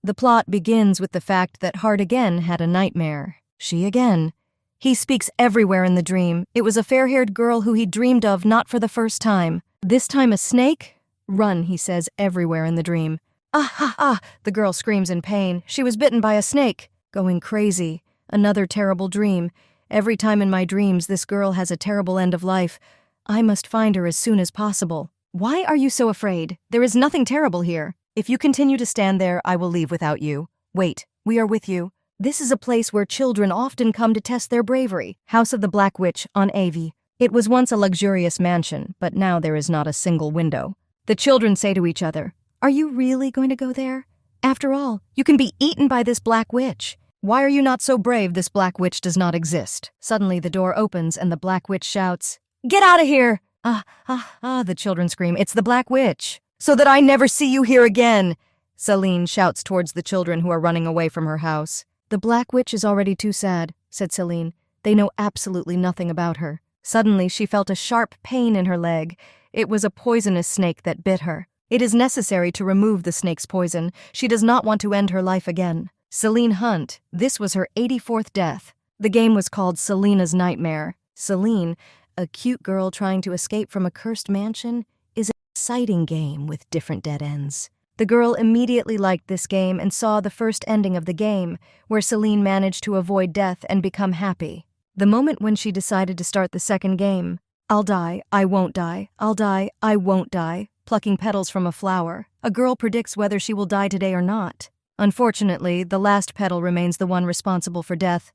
The plot begins with the fact that Hart again had a nightmare. She again. He speaks everywhere in the dream. It was a fair-haired girl who he dreamed of not for the first time. This time a snake? Run, he says everywhere in the dream. Ah, ha, ah, the girl screams in pain. She was bitten by a snake. Going crazy. Another terrible dream. Every time in my dreams this girl has a terrible end of life. I must find her as soon as possible. Why are you so afraid? There is nothing terrible here. If you continue to stand there, I will leave without you. Wait, we are with you. This is a place where children often come to test their bravery. House of the Black Witch on Avi. It was once a luxurious mansion, but now there is not a single window. The children say to each other, "Are you really going to go there? After all, you can be eaten by this Black Witch. Why are you not so brave? This Black Witch does not exist." Suddenly the door opens and the Black Witch shouts, "Get out of here!" The children scream, "It's the Black Witch! So that I never see you here again!" Celine shouts towards the children who are running away from her house. "The Black Witch is already too sad," said Celine. "They know absolutely nothing about her." Suddenly she felt a sharp pain in her leg. It was a poisonous snake that bit her. It is necessary to remove the snake's poison. She does not want to end her life again. Celine Hunt, this was her 84th death. The game was called Selena's Nightmare. Celine, a cute girl trying to escape from a cursed mansion, is an exciting game with different dead ends. The girl immediately liked this game and saw the first ending of the game, where Celine managed to avoid death and become happy. The moment when she decided to start the second game, "I'll die, I won't die, I'll die, I won't die," plucking petals from a flower. A girl predicts whether she will die today or not. Unfortunately, the last petal remains the one responsible for death.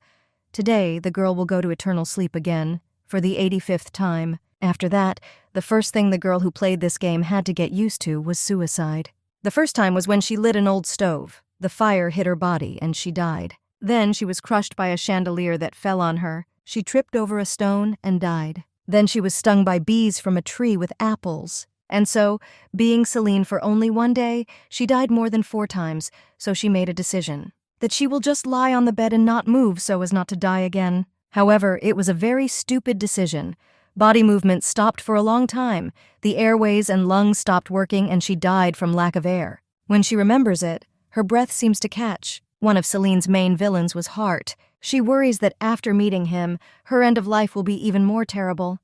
Today, the girl will go to eternal sleep again, for the 85th time. After that, the first thing the girl who played this game had to get used to was suicide. The first time was when she lit an old stove. The fire hit her body and she died. Then she was crushed by a chandelier that fell on her. She tripped over a stone and died. Then she was stung by bees from a tree with apples. And so, being Celine for only one day, she died more than 4 times, so she made a decision. That she will just lie on the bed and not move so as not to die again. However, it was a very stupid decision. Body movement stopped for a long time. The airways and lungs stopped working and she died from lack of air. When she remembers it, her breath seems to catch. One of Celine's main villains was Hart. She worries that after meeting him, her end of life will be even more terrible.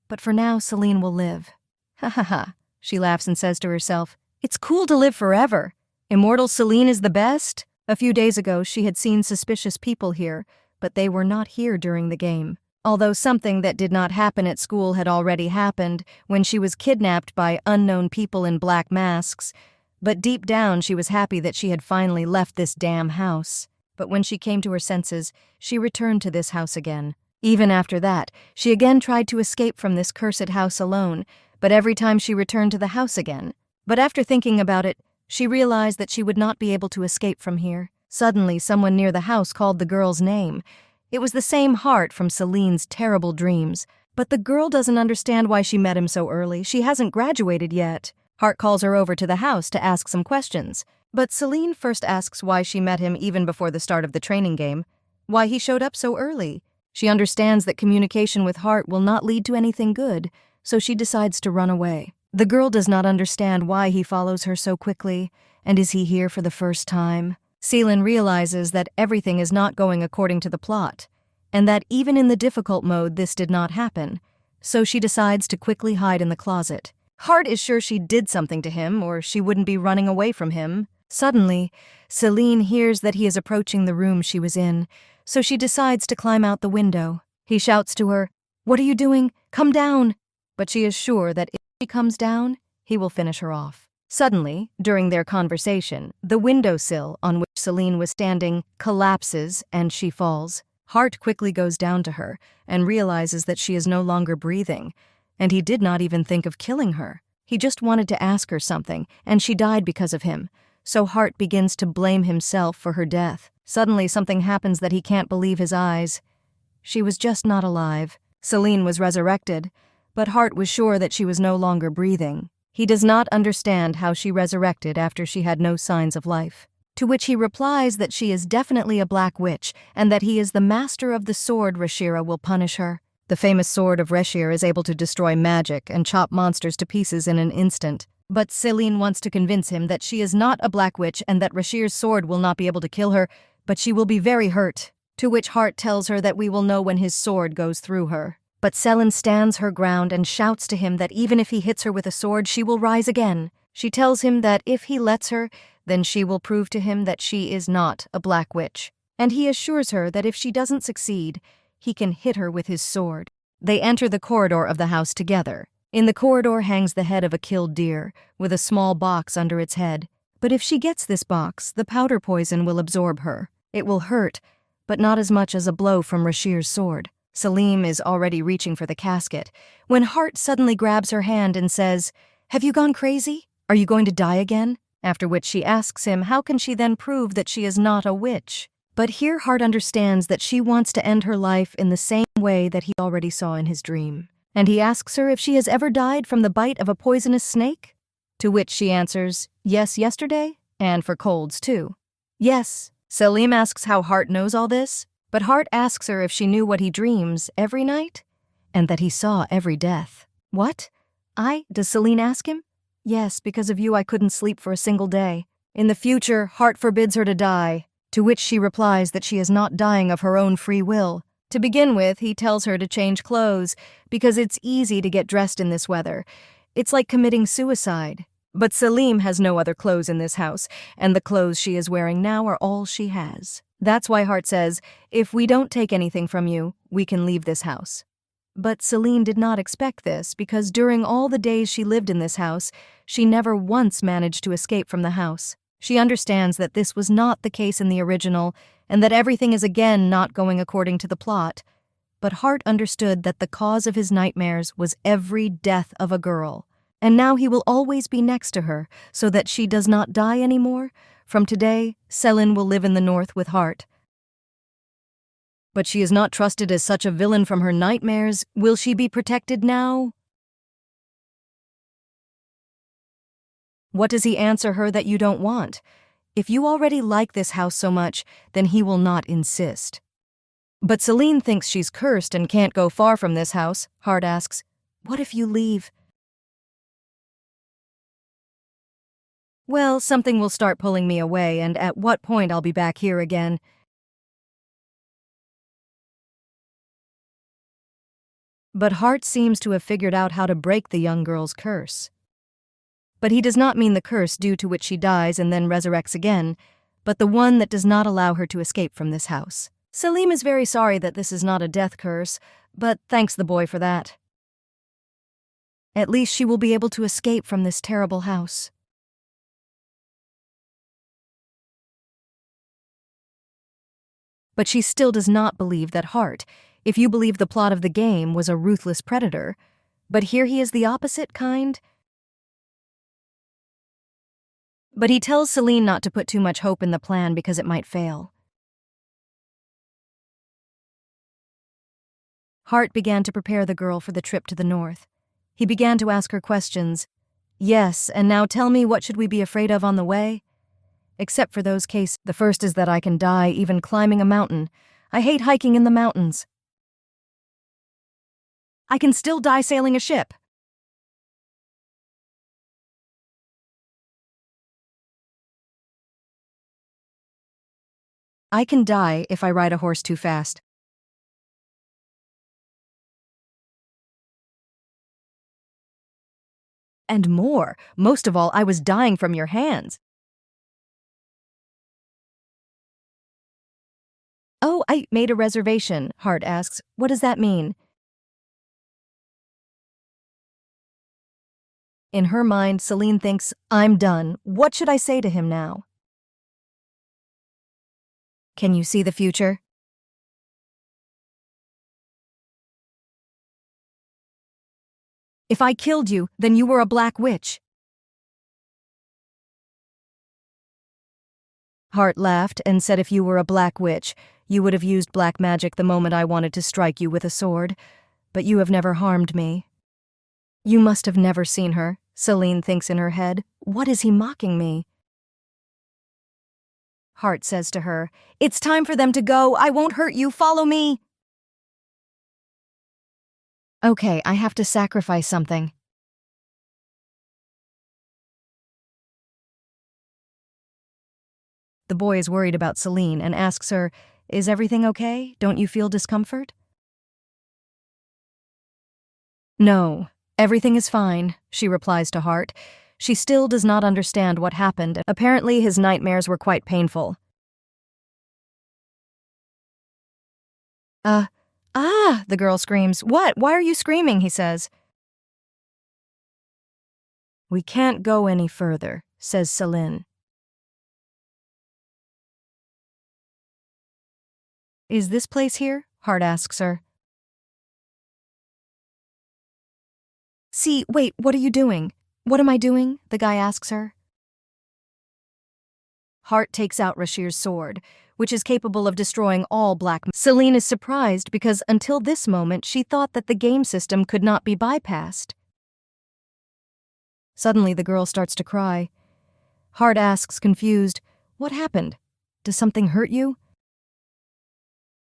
But for now, Celine will live. Ha ha ha, she laughs and says to herself, "It's cool to live forever. Immortal Celine is the best." A few days ago, she had seen suspicious people here, but they were not here during the game. Although something that did not happen at school had already happened when she was kidnapped by unknown people in black masks, but deep down she was happy that she had finally left this damn house. But when she came to her senses, she returned to this house again. Even after that, she again tried to escape from this cursed house alone, but every time she returned to the house again. But after thinking about it, she realized that she would not be able to escape from here. Suddenly, someone near the house called the girl's name. It was the same Hart from Celine's terrible dreams. But the girl doesn't understand why she met him so early. She hasn't graduated yet. Hart calls her over to the house to ask some questions. But Celine first asks why she met him even before the start of the training game, why he showed up so early. She understands that communication with Hart will not lead to anything good, so she decides to run away. The girl does not understand why he follows her so quickly, and is he here for the first time? Celine realizes that everything is not going according to the plot, and that even in the difficult mode this did not happen, so she decides to quickly hide in the closet. Hart is sure she did something to him, or she wouldn't be running away from him. Suddenly, Celine hears that he is approaching the room she was in, so she decides to climb out the window. He shouts to her, "What are you doing? Come down!" But she is sure that if she comes down, he will finish her off. Suddenly, during their conversation, the windowsill on which Celine was standing collapses and she falls. Hart quickly goes down to her and realizes that she is no longer breathing, and he did not even think of killing her. He just wanted to ask her something, and she died because of him. So Hart begins to blame himself for her death. Suddenly something happens that he can't believe his eyes. She was just not alive. Celine was resurrected, but Hart was sure that she was no longer breathing. He does not understand how she resurrected after she had no signs of life. To which he replies that she is definitely a black witch, and that he is the master of the sword Rashira will punish her. The famous sword of Rashir is able to destroy magic and chop monsters to pieces in an instant. But Celine wants to convince him that she is not a black witch and that Rashir's sword will not be able to kill her, but she will be very hurt. To which Hart tells her that we will know when his sword goes through her. But Celine stands her ground and shouts to him that even if he hits her with a sword, she will rise again. She tells him that if he lets her, then she will prove to him that she is not a black witch. And he assures her that if she doesn't succeed, he can hit her with his sword. They enter the corridor of the house together. In the corridor hangs the head of a killed deer, with a small box under its head. But if she gets this box, the powder poison will absorb her. It will hurt, but not as much as a blow from Rashir's sword. Salim is already reaching for the casket, when Hart suddenly grabs her hand and says, "Have you gone crazy? Are you going to die again?" After which she asks him how can she then prove that she is not a witch. But here Hart understands that she wants to end her life in the same way that he already saw in his dream. And he asks her if she has ever died from the bite of a poisonous snake? To which she answers, yes, yesterday, and for colds too. Yes. Salim asks how Hart knows all this, but Hart asks her if she knew what he dreams every night, and that he saw every death. What? Does Celine ask him? Yes, because of you I couldn't sleep for a single day. In the future, Hart forbids her to die, to which she replies that she is not dying of her own free will. To begin with, he tells her to change clothes, because it's easy to get dressed in this weather. It's like committing suicide. But Salim has no other clothes in this house, and the clothes she is wearing now are all she has. That's why Hart says, if we don't take anything from you, we can leave this house. But Celine did not expect this, because during all the days she lived in this house, she never once managed to escape from the house. She understands that this was not the case in the original, and that everything is again not going according to the plot. But Hart understood that the cause of his nightmares was every death of a girl. And now he will always be next to her, so that she does not die anymore. From today, Celine will live in the north with Hart. But she is not trusted as such a villain from her nightmares. Will she be protected now? What does he answer her that you don't want? If you already like this house so much, then he will not insist. But Celine thinks she's cursed and can't go far from this house. Hart asks, what if you leave? Well, something will start pulling me away, and at what point I'll be back here again. But Hart seems to have figured out how to break the young girl's curse. But he does not mean the curse due to which she dies and then resurrects again, but the one that does not allow her to escape from this house. Salim is very sorry that this is not a death curse, but thanks the boy for that. At least she will be able to escape from this terrible house. But she still does not believe that Hart, if you believe the plot of the game, was a ruthless predator. But here he is the opposite kind. But he tells Celine not to put too much hope in the plan because it might fail. Hart began to prepare the girl for the trip to the north. He began to ask her questions. Yes, and now tell me, what should we be afraid of on the way? Except for those cases. The first is that I can die even climbing a mountain. I hate hiking in the mountains. I can still die sailing a ship. I can die if I ride a horse too fast. And more. Most of all, I was dying from your hands. Oh, I made a reservation, Hart asks. What does that mean? In her mind, Celine thinks, I'm done. What should I say to him now? Can you see the future? If I killed you, then you were a black witch. Hart laughed and said if you were a black witch, you would have used black magic the moment I wanted to strike you with a sword. But you have never harmed me. You must have never seen her, Celine thinks in her head. What is he mocking me? Hart says to her, it's time for them to go. I won't hurt you. Follow me. Okay, I have to sacrifice something. The boy is worried about Celine and asks her, "Is everything okay? Don't you feel discomfort?" "No, everything is fine," she replies to Hart. She still does not understand what happened. Apparently, his nightmares were quite painful. The girl screams. "What? Why are you screaming?" he says. "We can't go any further," says Celine. "Is this place here?" Hart asks her. "See, wait, what are you doing?" "What am I doing?" the guy asks her. Hart takes out Rashir's sword, which is capable of destroying all black. Celine is surprised because until this moment she thought that the game system could not be bypassed. Suddenly the girl starts to cry. Hart asks, confused, "What happened? Does something hurt you?"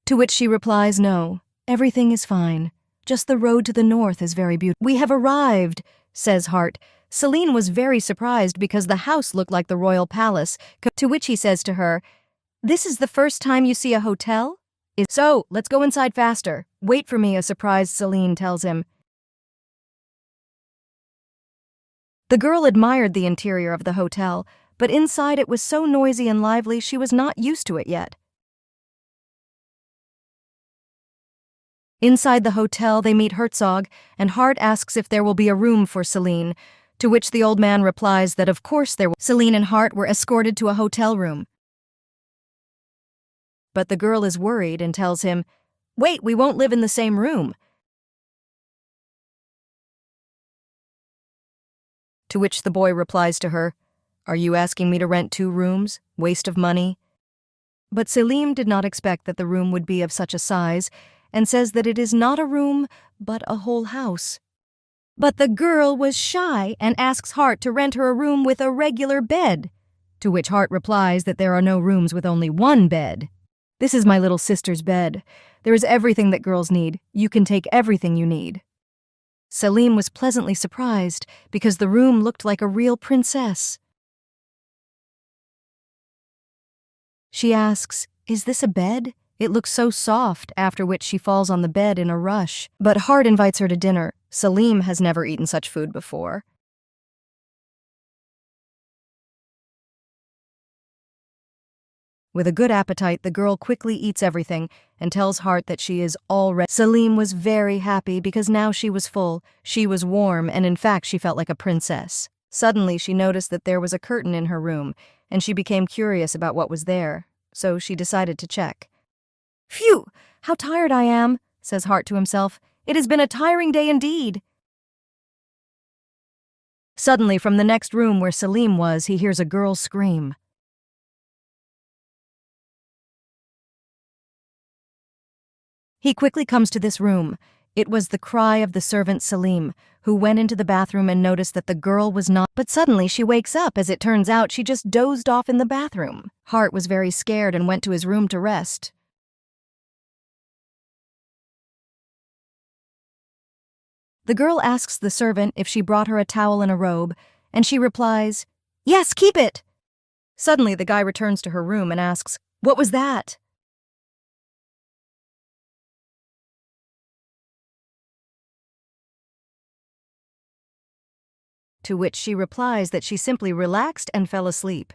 To which she replies, "No, everything is fine. Just the road to the north is very beautiful." "We have arrived," says Hart. Celine was very surprised because the house looked like the royal palace, to which he says to her, "This is the first time you see a hotel? So, let's go inside faster. Wait for me," a surprised Celine tells him. The girl admired the interior of the hotel, but inside it was so noisy and lively she was not used to it yet. Inside the hotel, they meet Herzog, and Hart asks if there will be a room for Celine, to which the old man replies that of course there will. Celine and Hart were escorted to a hotel room. But the girl is worried and tells him, "Wait, we won't live in the same room." To which the boy replies to her, "Are you asking me to rent 2 rooms? Waste of money?" But Celine did not expect that the room would be of such a size, and says that it is not a room, but a whole house. But the girl was shy and asks Hart to rent her a room with a regular bed, to which Hart replies that there are no rooms with only 1 bed. "This is my little sister's bed. There is everything that girls need. You can take everything you need." Celine was pleasantly surprised because the room looked like a real princess. She asks, "Is this a bed? It looks so soft," after which she falls on the bed in a rush. But Hart invites her to dinner. Celine has never eaten such food before. With a good appetite, the girl quickly eats everything and tells Hart that she is all ready. Celine was very happy because now she was full, she was warm, and in fact she felt like a princess. Suddenly she noticed that there was a curtain in her room, and she became curious about what was there, so she decided to check. "Phew, how tired I am," says Hart to himself. "It has been a tiring day indeed." Suddenly, from the next room where Celine was, he hears a girl scream. He quickly comes to this room. It was the cry of the servant Selim, who went into the bathroom and noticed that the girl was not. But suddenly she wakes up. As it turns out, she just dozed off in the bathroom. Hart was very scared and went to his room to rest. The girl asks the servant if she brought her a towel and a robe, and she replies, "Yes, keep it." Suddenly the guy returns to her room and asks, "What was that?" To which she replies that she simply relaxed and fell asleep.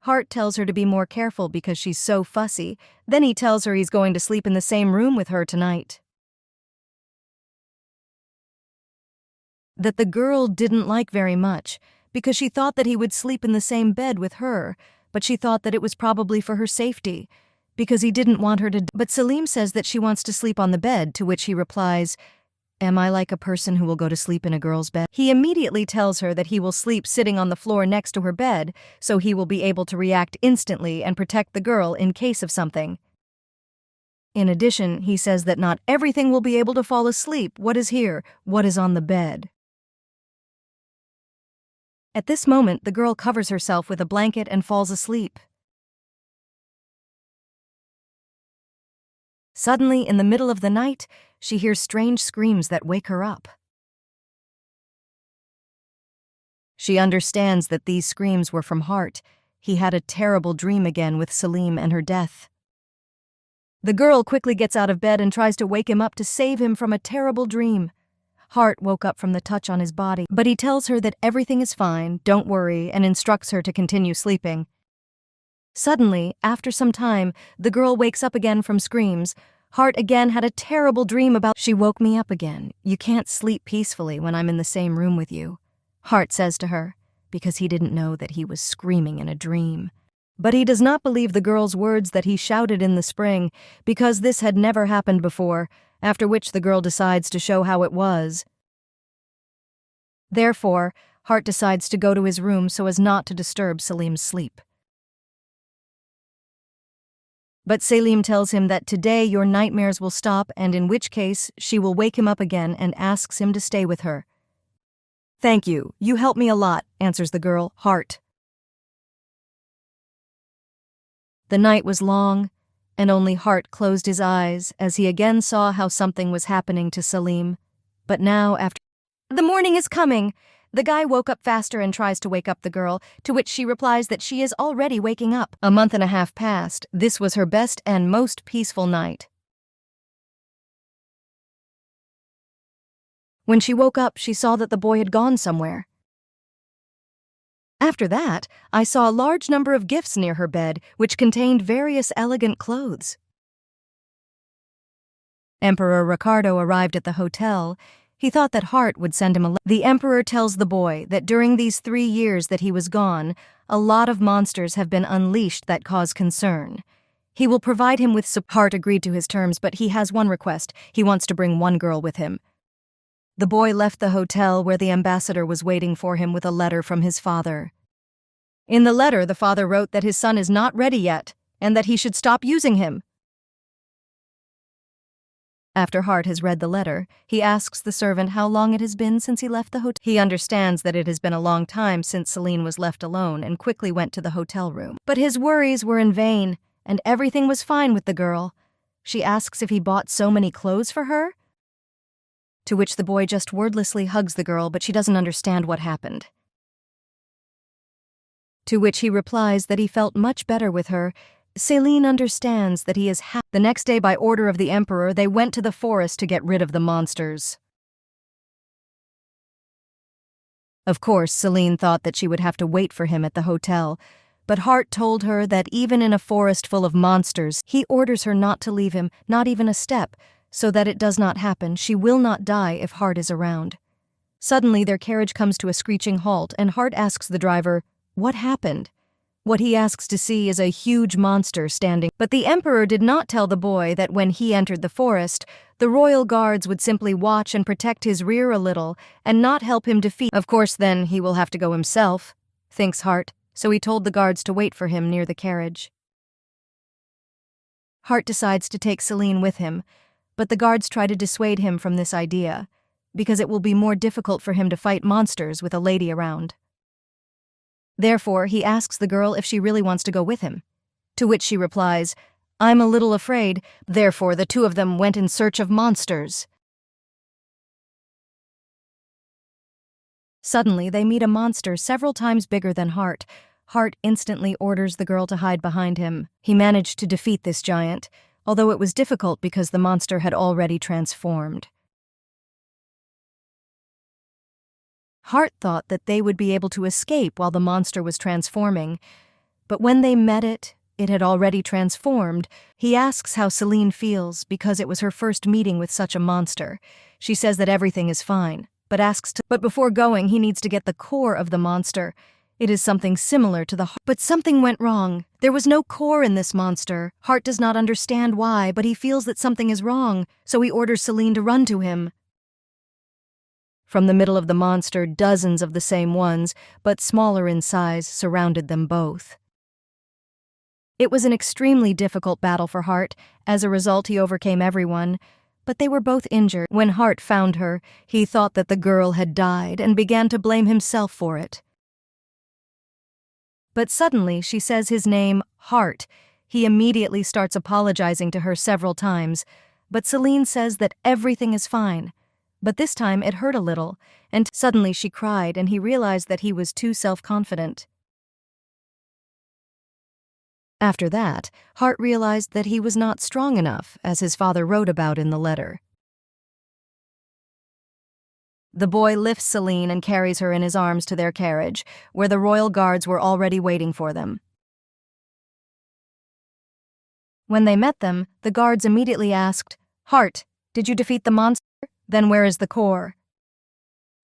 Hart tells her to be more careful because she's so fussy. Then he tells her he's going to sleep in the same room with her tonight. That the girl didn't like very much because she thought that he would sleep in the same bed with her, but she thought that it was probably for her safety because he didn't want her to. But Selim says that she wants to sleep on the bed, to which he replies, "Am I like a person who will go to sleep in a girl's bed?" He immediately tells her that he will sleep sitting on the floor next to her bed, so he will be able to react instantly and protect the girl in case of something. In addition, he says that not everything will be able to fall asleep. What is here? What is on the bed? At this moment, the girl covers herself with a blanket and falls asleep. Suddenly, in the middle of the night, she hears strange screams that wake her up. She understands that these screams were from Hart. He had a terrible dream again with Selim and her death. The girl quickly gets out of bed and tries to wake him up to save him from a terrible dream. Hart woke up from the touch on his body, but he tells her that everything is fine, don't worry, and instructs her to continue sleeping. Suddenly, after some time, the girl wakes up again from screams. Hart again had a terrible dream about— "She woke me up again. You can't sleep peacefully when I'm in the same room with you," Hart says to her, because he didn't know that he was screaming in a dream. But he does not believe the girl's words that he shouted in the spring, because this had never happened before, after which the girl decides to show how it was. Therefore, Hart decides to go to his room so as not to disturb Selim's sleep. But Selim tells him that today your nightmares will stop, and in which case she will wake him up again, and asks him to stay with her. "Thank you, you help me a lot," answers the girl, Hart. The night was long, and only Hart closed his eyes as he again saw how something was happening to Selim. But now, after— "The morning is coming!" The guy woke up faster and tries to wake up the girl, to which she replies that she is already waking up. A month and a half passed. This was her best and most peaceful night. When she woke up, she saw that the boy had gone somewhere. After that, I saw a large number of gifts near her bed, which contained various elegant clothes. Emperor Ricardo arrived at the hotel. He thought that Hart would send him a letter. The emperor tells the boy that during these 3 years that he was gone, a lot of monsters have been unleashed that cause concern. He will provide him with support. Hart agreed to his terms, but he has one request. He wants to bring one girl with him. The boy left the hotel where the ambassador was waiting for him with a letter from his father. In the letter, the father wrote that his son is not ready yet, and that he should stop using him. After Hart has read the letter, he asks the servant how long it has been since he left the hotel. He understands that it has been a long time since Celine was left alone and quickly went to the hotel room. But his worries were in vain, and everything was fine with the girl. She asks if he bought so many clothes for her, to which the boy just wordlessly hugs the girl, but she doesn't understand what happened. To which he replies that he felt much better with her. Celine understands that he is happy. The next day, by order of the emperor, they went to the forest to get rid of the monsters. Of course, Celine thought that she would have to wait for him at the hotel, but Hart told her that even in a forest full of monsters, he orders her not to leave him, not even a step, so that it does not happen. She will not die if Hart is around. Suddenly, their carriage comes to a screeching halt, and Hart asks the driver, "What happened?" What he asks to see is a huge monster standing. But the emperor did not tell the boy that when he entered the forest, the royal guards would simply watch and protect his rear a little and not help him defeat. Of course, then he will have to go himself, thinks Hart, so he told the guards to wait for him near the carriage. Hart decides to take Celine with him, but the guards try to dissuade him from this idea, because it will be more difficult for him to fight monsters with a lady around. Therefore, he asks the girl if she really wants to go with him, to which she replies, "I'm a little afraid." Therefore, the two of them went in search of monsters. Suddenly, they meet a monster several times bigger than Hart. Hart instantly orders the girl to hide behind him. He managed to defeat this giant, although it was difficult because the monster had already transformed. Hart thought that they would be able to escape while the monster was transforming, but when they met it, it had already transformed. He asks how Celine feels because it was her first meeting with such a monster. She says that everything is fine, but before going, he needs to get the core of the monster. It is something similar to but something went wrong. There was no core in this monster. Hart does not understand why, but he feels that something is wrong, so he orders Celine to run to him. From the middle of the monster, dozens of the same ones, but smaller in size, surrounded them both. It was an extremely difficult battle for Hart. As a result, he overcame everyone, but they were both injured. When Hart found her, he thought that the girl had died and began to blame himself for it. But suddenly, she says his name, Hart. He immediately starts apologizing to her several times, but Celine says that everything is fine. But this time it hurt a little, and suddenly she cried, and he realized that he was too self-confident. After that, Hart realized that he was not strong enough, as his father wrote about in the letter. The boy lifts Celine and carries her in his arms to their carriage, where the royal guards were already waiting for them. When they met them, the guards immediately asked, "Hart, did you defeat the monster? Then where is the core?"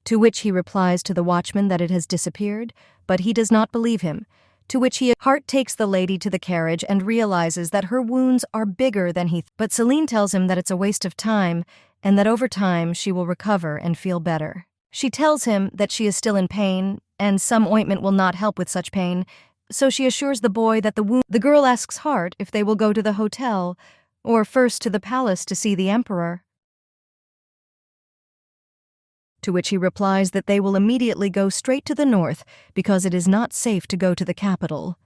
To which he replies to the watchman that it has disappeared, but he does not believe him. To which Hart takes the lady to the carriage and realizes that her wounds are bigger than but Celine tells him that it's a waste of time and that over time she will recover and feel better. She tells him that she is still in pain and some ointment will not help with such pain, so she assures the boy that the girl asks Hart if they will go to the hotel or first to the palace to see the emperor. To which he replies that they will immediately go straight to the north because it is not safe to go to the capital.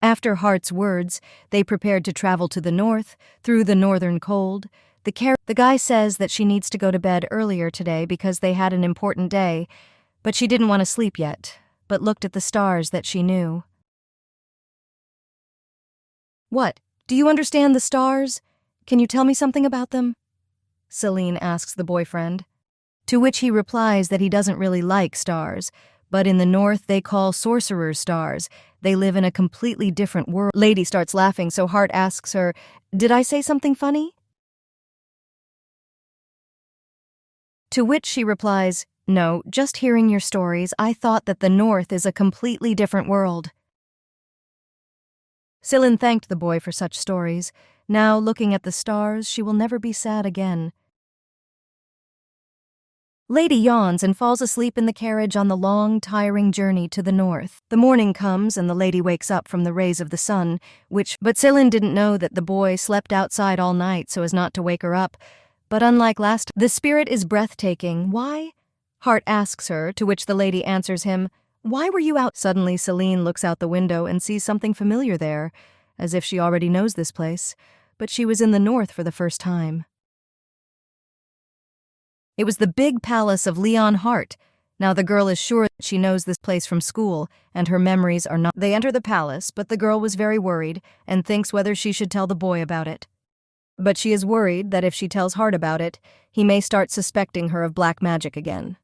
After Hart's words, they prepared to travel to the north, through the northern cold. The guy says that she needs to go to bed earlier today because they had an important day, but she didn't want to sleep yet, but looked at the stars that she knew. "What? Do you understand the stars? Can you tell me something about them?" Celine asks the boyfriend. To which he replies that he doesn't really like stars, but in the north they call sorcerers stars. They live in a completely different world. Lady starts laughing, so Hart asks her, "Did I say something funny?" To which she replies, "No, just hearing your stories, I thought that the north is a completely different world." Celine thanked the boy for such stories. Now, looking at the stars, she will never be sad again. Lady yawns and falls asleep in the carriage on the long, tiring journey to the north. The morning comes and the lady wakes up from the rays of the sun, but Celine didn't know that the boy slept outside all night so as not to wake her up. But unlike the spirit is breathtaking. Why? Hart asks her, to which the lady answers him, "Why were you out?" Suddenly Celine looks out the window and sees something familiar there, as if she already knows this place, but she was in the north for the first time. It was the big palace of Leon Hart. Now the girl is sure that she knows this place from school, and her memories are not. They enter the palace, but the girl was very worried and thinks whether she should tell the boy about it. But she is worried that if she tells Hart about it, he may start suspecting her of black magic again.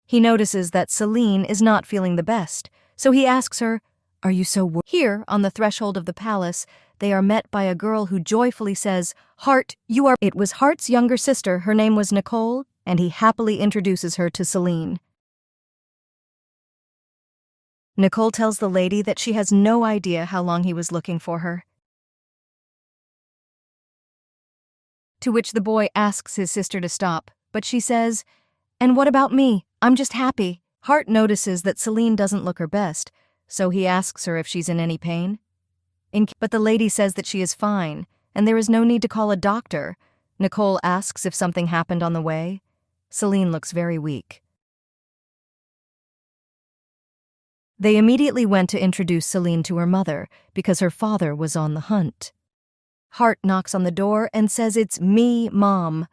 He notices that Celine is not feeling the best, so he asks her, "Are you so worried?" Here, on the threshold of the palace, they are met by a girl who joyfully says, "Hart, you are—" It was Hart's younger sister, her name was Nicole, and he happily introduces her to Celine. Nicole tells the lady that she has no idea how long he was looking for her. To which the boy asks his sister to stop, but she says, "And what about me? I'm just happy." Hart notices that Celine doesn't look her best, so he asks her if she's in any pain. But the lady says that she is fine, and there is no need to call a doctor. Nicole asks if something happened on the way. Celine looks very weak. They immediately went to introduce Celine to her mother, because her father was on the hunt. Hart knocks on the door and says, "It's me, Mom."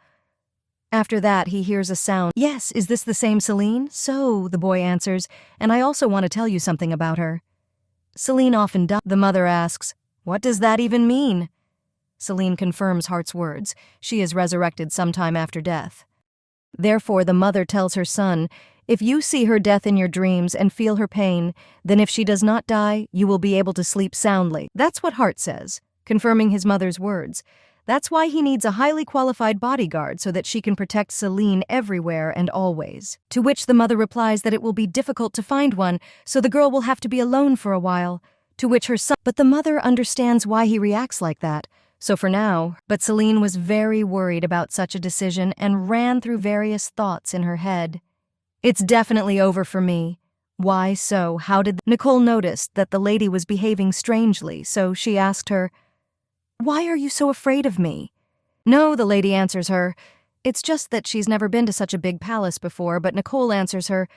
After that, he hears a sound. "Yes, is this the same Celine?" "So," the boy answers, "and I also want to tell you something about her." Celine often dies. The mother asks, "What does that even mean?" Celine confirms Hart's words. She is resurrected sometime after death. Therefore, the mother tells her son, "If you see her death in your dreams and feel her pain, then if she does not die, you will be able to sleep soundly." That's what Hart says, confirming his mother's words. That's why he needs a highly qualified bodyguard so that she can protect Celine everywhere and always. To which the mother replies that it will be difficult to find one, so the girl will have to be alone for a while. To which her son, but the mother understands why he reacts like that. So for now, but Celine was very worried about such a decision and ran through various thoughts in her head. "It's definitely over for me." Why so? How did Nicole noticed that the lady was behaving strangely, so she asked her, "Why are you so afraid of me?" "No," the lady answers her. It's just that she's never been to such a big palace before, but Nicole answers her,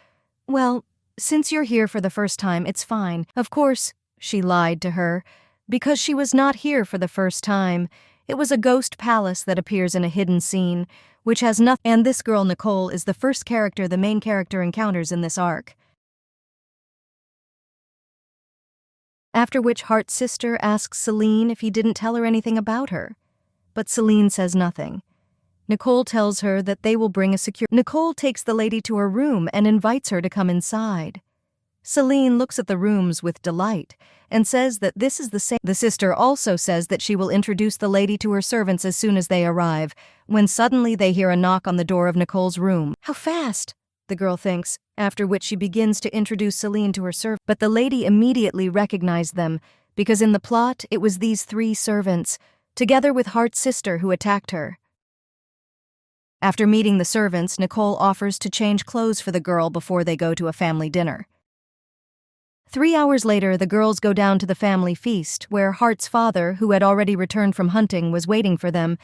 "Well, since you're here for the first time, it's fine." Of course, she lied to her, because she was not here for the first time. It was a ghost palace that appears in a hidden scene, which has nothing. And this girl, Nicole, is the first character the main character encounters in this arc. After which Hart's sister asks Celine if he didn't tell her anything about her. But Celine says nothing. Nicole tells her that they will bring a secure. Nicole takes the lady to her room and invites her to come inside. Celine looks at the rooms with delight and says that this is the same. The sister also says that she will introduce the lady to her servants as soon as they arrive, when suddenly they hear a knock on the door of Nicole's room. How fast, the girl thinks, after which she begins to introduce Celine to her servants. But the lady immediately recognized them, because in the plot it was these 3 servants, together with Hart's sister who attacked her. After meeting the servants, Nicole offers to change clothes for the girl before they go to a family dinner. 3 hours later, the girls go down to the family feast, where Hart's father, who had already returned from hunting, was waiting for them.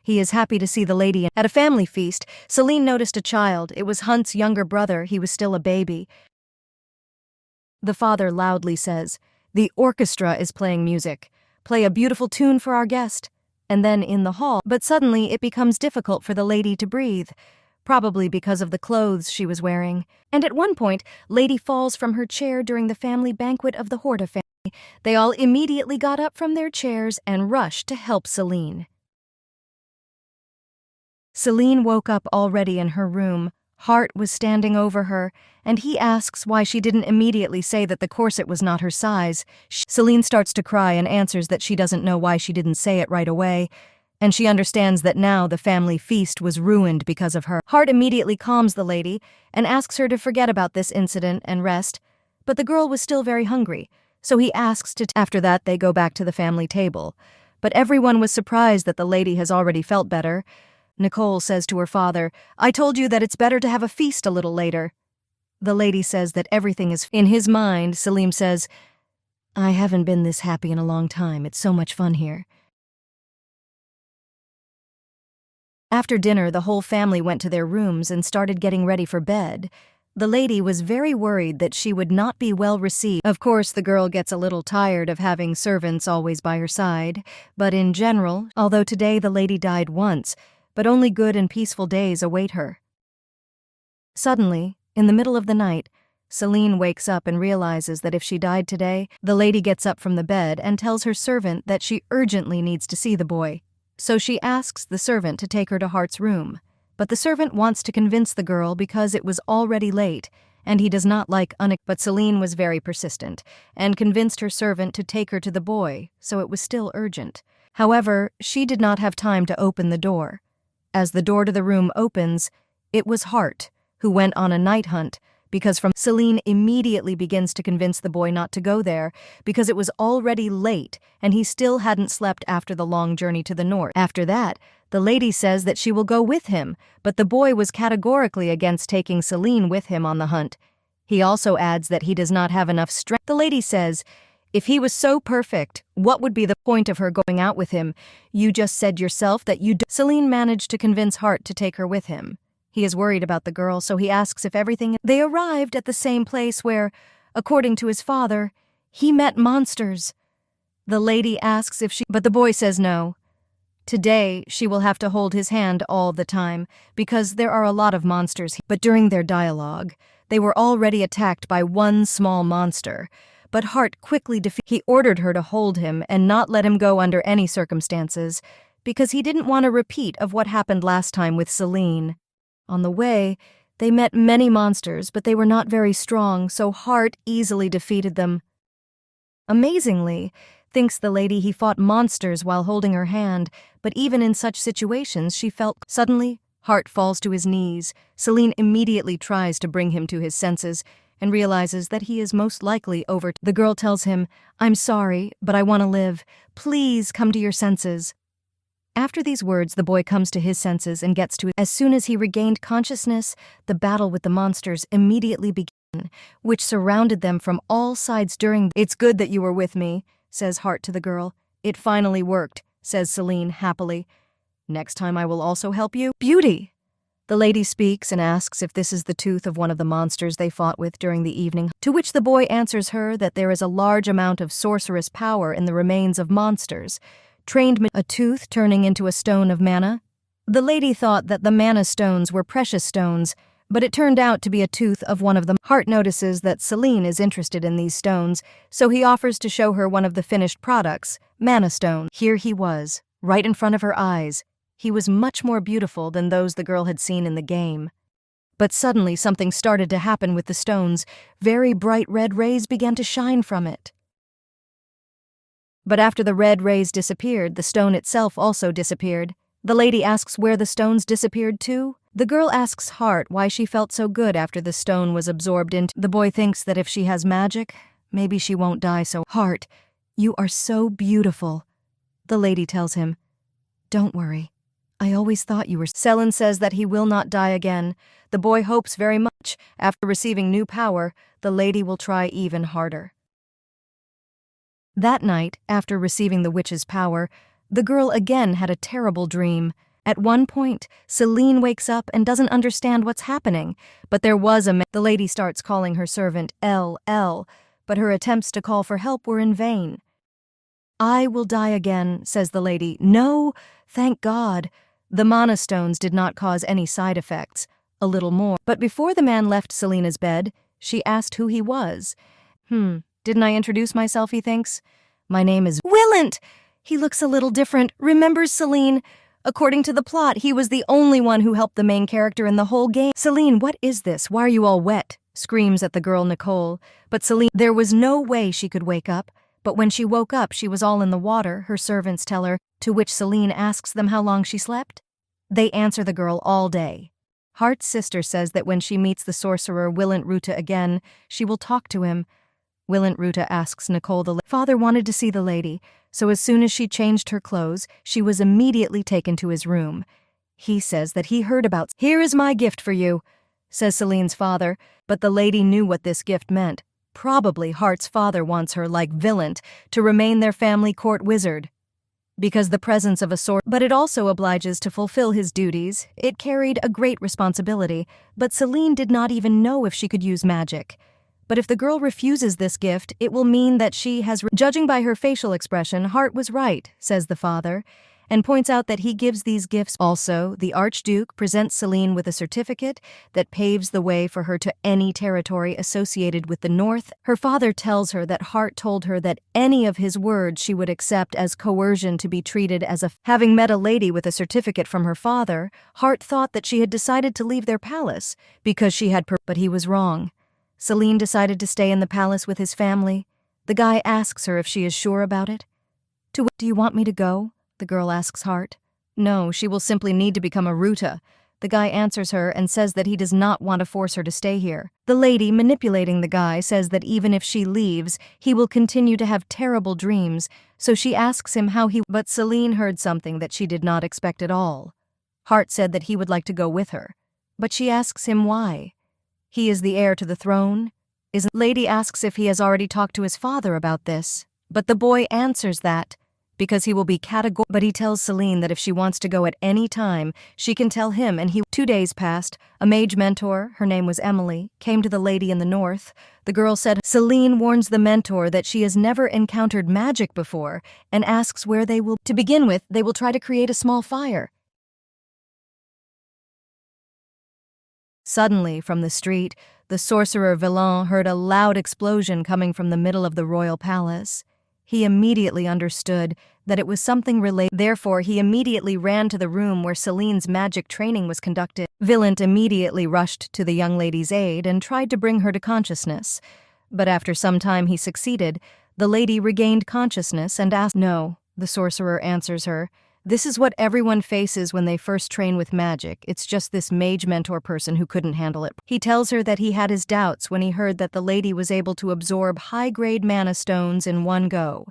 He is happy to see the lady. At a family feast, Celine noticed a child. It was Hunt's younger brother. He was still a baby. The father loudly says, "The orchestra is playing music. Play a beautiful tune for our guest." And then in the hall, but suddenly it becomes difficult for the lady to breathe, probably because of the clothes she was wearing. And at one point, Lady falls from her chair during the family banquet of the Horta family. They all immediately got up from their chairs and rushed to help Celine. Celine woke up already in her room. Hart was standing over her, and he asks why she didn't immediately say that the corset was not her size. Celine starts to cry and answers that she doesn't know why she didn't say it right away, and she understands that now the family feast was ruined because of her. Hart immediately calms the lady and asks her to forget about this incident and rest, but the girl was still very hungry, so he asks to. After that, they go back to the family table, but everyone was surprised that the lady has already felt better. Nicole says to her father, "I told you that it's better to have a feast a little later." The lady says that everything is. In his mind, Selim says, "I haven't been this happy in a long time. It's so much fun here." After dinner, the whole family went to their rooms and started getting ready for bed. The lady was very worried that she would not be well received. Of course, the girl gets a little tired of having servants always by her side, but in general, although today the lady died once, but only good and peaceful days await her. Suddenly, in the middle of the night, Celine wakes up and realizes that if she died today, the lady gets up from the bed and tells her servant that she urgently needs to see the boy. So she asks the servant to take her to Hart's room, but the servant wants to convince the girl because it was already late, and he does not like But Celine was very persistent, and convinced her servant to take her to the boy, so it was still urgent. However, she did not have time to open the door. As the door to the room opens, it was Hart, who went on a night hunt, because from Celine immediately begins to convince the boy not to go there because it was already late and he still hadn't slept after the long journey to the north. After that, the lady says that she will go with him, but the boy was categorically against taking Celine with him on the hunt. He also adds that he does not have enough strength. The lady says, "If he was so perfect, what would be the point of her going out with him? You just said yourself that you don't." Celine managed to convince Hart to take her with him. He is worried about the girl, so he asks if everything. They arrived at the same place where, according to his father, he met monsters. The lady asks if she. But the boy says no. Today, she will have to hold his hand all the time, because there are a lot of monsters. But during their dialogue, they were already attacked by one small monster. But Hart quickly He ordered her to hold him and not let him go under any circumstances, because he didn't want a repeat of what happened last time with Celine. On the way, they met many monsters, but they were not very strong, so Hart easily defeated them. Amazingly, thinks the lady, he fought monsters while holding her hand, but even in such situations she felt. Suddenly, Hart falls to his knees. Celine immediately tries to bring him to his senses and realizes that he is most likely over. The girl tells him, "I'm sorry, but I want to live. Please come to your senses." After these words, the boy comes to his senses and gets to it. As soon as he regained consciousness, the battle with the monsters immediately began, which surrounded them from all sides during. "It's good that you were with me," says Hart to the girl. "It finally worked," says Celine happily. "Next time I will also help you." "Beauty!" The lady speaks and asks if this is the tooth of one of the monsters they fought with during the evening, to which the boy answers her that there is a large amount of sorceress power in the remains of monsters. A tooth turning into a stone of mana? The lady thought that the mana stones were precious stones, but it turned out to be a tooth of one of them. Hart notices that Celine is interested in these stones, so he offers to show her one of the finished products, Mana Stone. Here he was, right in front of her eyes. He was much more beautiful than those the girl had seen in the game. But suddenly something started to happen with the stones. Very bright red rays began to shine from it. But after the red rays disappeared, the stone itself also disappeared. The lady asks where the stones disappeared to. The girl asks Hart why she felt so good after the stone was absorbed into. The boy thinks that if she has magic, maybe she won't die so. Hart, you are so beautiful. The lady tells him, don't worry. I always thought you were. Selin says that he will not die again. The boy hopes very much. After receiving new power, the lady will try even harder. That night, after receiving the witch's power, the girl again had a terrible dream. At one point, Celine wakes up and doesn't understand what's happening, but there was a The lady starts calling her servant LL, but her attempts to call for help were in vain. I will die again, says the lady. No, thank God. The mana stones did not cause any side effects. A little more. But before the man left Selena's bed, she asked who he was. Didn't I introduce myself, he thinks? My name is Willant. He looks a little different, remembers Celine. According to the plot, he was the only one who helped the main character in the whole game. Celine, what is this? Why are you all wet? Screams at the girl Nicole. But Celine, there was no way she could wake up. But when she woke up, she was all in the water, her servants tell her, to which Celine asks them how long she slept. They answer the girl all day. Hart's sister says that when she meets the sorcerer Willant Ruta again, she will talk to him. Willant Ruta asks Nicole the father wanted to see the lady, so as soon as she changed her clothes, she was immediately taken to his room. He says that he heard about. Here is my gift for you, says Celine's father, but the lady knew what this gift meant. Probably Hart's father wants her, like Willant, to remain their family court wizard. Because the presence of a sword, but it also obliges to fulfill his duties. It carried a great responsibility, but Celine did not even know if she could use magic. But if the girl refuses this gift, it will mean that she has. Judging by her facial expression, Hart was right, says the father, and points out that he gives these gifts. Also, the Archduke presents Celine with a certificate that paves the way for her to any territory associated with the North. Her father tells her that Hart told her that any of his words she would accept as coercion to be treated as a. Having met a lady with a certificate from her father, Hart thought that she had decided to leave their palace because she had. But he was wrong. Celine decided to stay in the palace with his family. The guy asks her if she is sure about it. Do you want me to go? The girl asks Hart. No, she will simply need to become a Ruta. The guy answers her and says that he does not want to force her to stay here. The lady, manipulating the guy, says that even if she leaves, he will continue to have terrible dreams, so she asks him how he. But Celine heard something that she did not expect at all. Hart said that he would like to go with her, but she asks him why. He is the heir to the throne. Lady asks if he has already talked to his father about this, but the boy answers that because he will be but he tells Celine that if she wants to go at any time, she can tell him, and he. 2 days passed. A mage mentor, her name was Emily, came to the lady in the north. The girl said Celine warns the mentor that she has never encountered magic before and asks where they will. To begin with, they will try to create a small fire. Suddenly, from the street, the sorcerer Villan heard a loud explosion coming from the middle of the royal palace. He immediately understood that it was something related. Therefore, he immediately ran to the room where Celine's magic training was conducted. Villant immediately rushed to the young lady's aid and tried to bring her to consciousness. But after some time he succeeded. The lady regained consciousness and asked, No, the sorcerer answers her. This is what everyone faces when they first train with magic. It's just this mage mentor person who couldn't handle it. He tells her that he had his doubts when he heard that the lady was able to absorb high-grade mana stones in one go.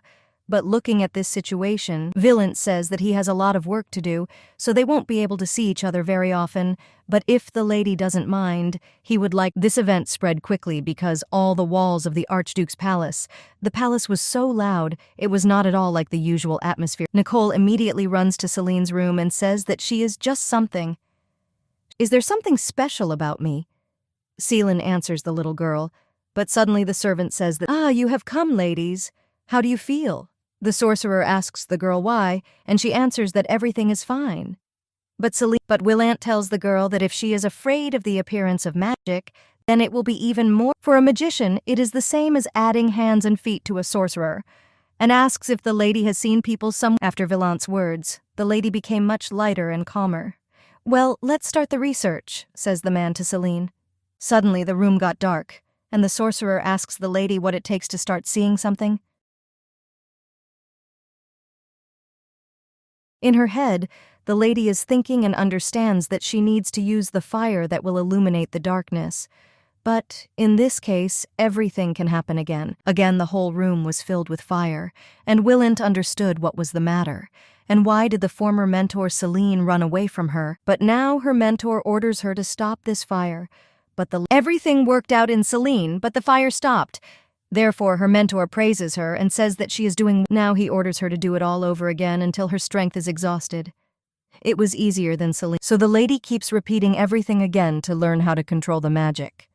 But looking at this situation, Villant says that he has a lot of work to do, so they won't be able to see each other very often. But if the lady doesn't mind, he would like. This event spread quickly because all the walls of the Archduke's palace. The palace was so loud, it was not at all like the usual atmosphere. Nicole immediately runs to Celine's room and says that she is just something. Is there something special about me? Celine answers the little girl, but suddenly the servant says that, you have come, ladies. How do you feel? The sorcerer asks the girl why, and she answers that everything is fine. But Willant tells the girl that if she is afraid of the appearance of magic, then it will be even more. For a magician, it is the same as adding hands and feet to a sorcerer, and asks if the lady has seen people some. After Villant's words, the lady became much lighter and calmer. Well, let's start the research, says the man to Celine. Suddenly the room got dark, and the sorcerer asks the lady what it takes to start seeing something. In her head, the lady is thinking and understands that she needs to use the fire that will illuminate the darkness. But, in this case, everything can happen again. Again, the whole room was filled with fire, and Willant understood what was the matter. And why did the former mentor Celine run away from her? But now her mentor orders her to stop this fire. Everything worked out in Celine, but the fire stopped. Therefore, her mentor praises her and says that she is doing. Now he orders her to do it all over again until her strength is exhausted. It was easier than Celine. So the lady keeps repeating everything again to learn how to control the magic.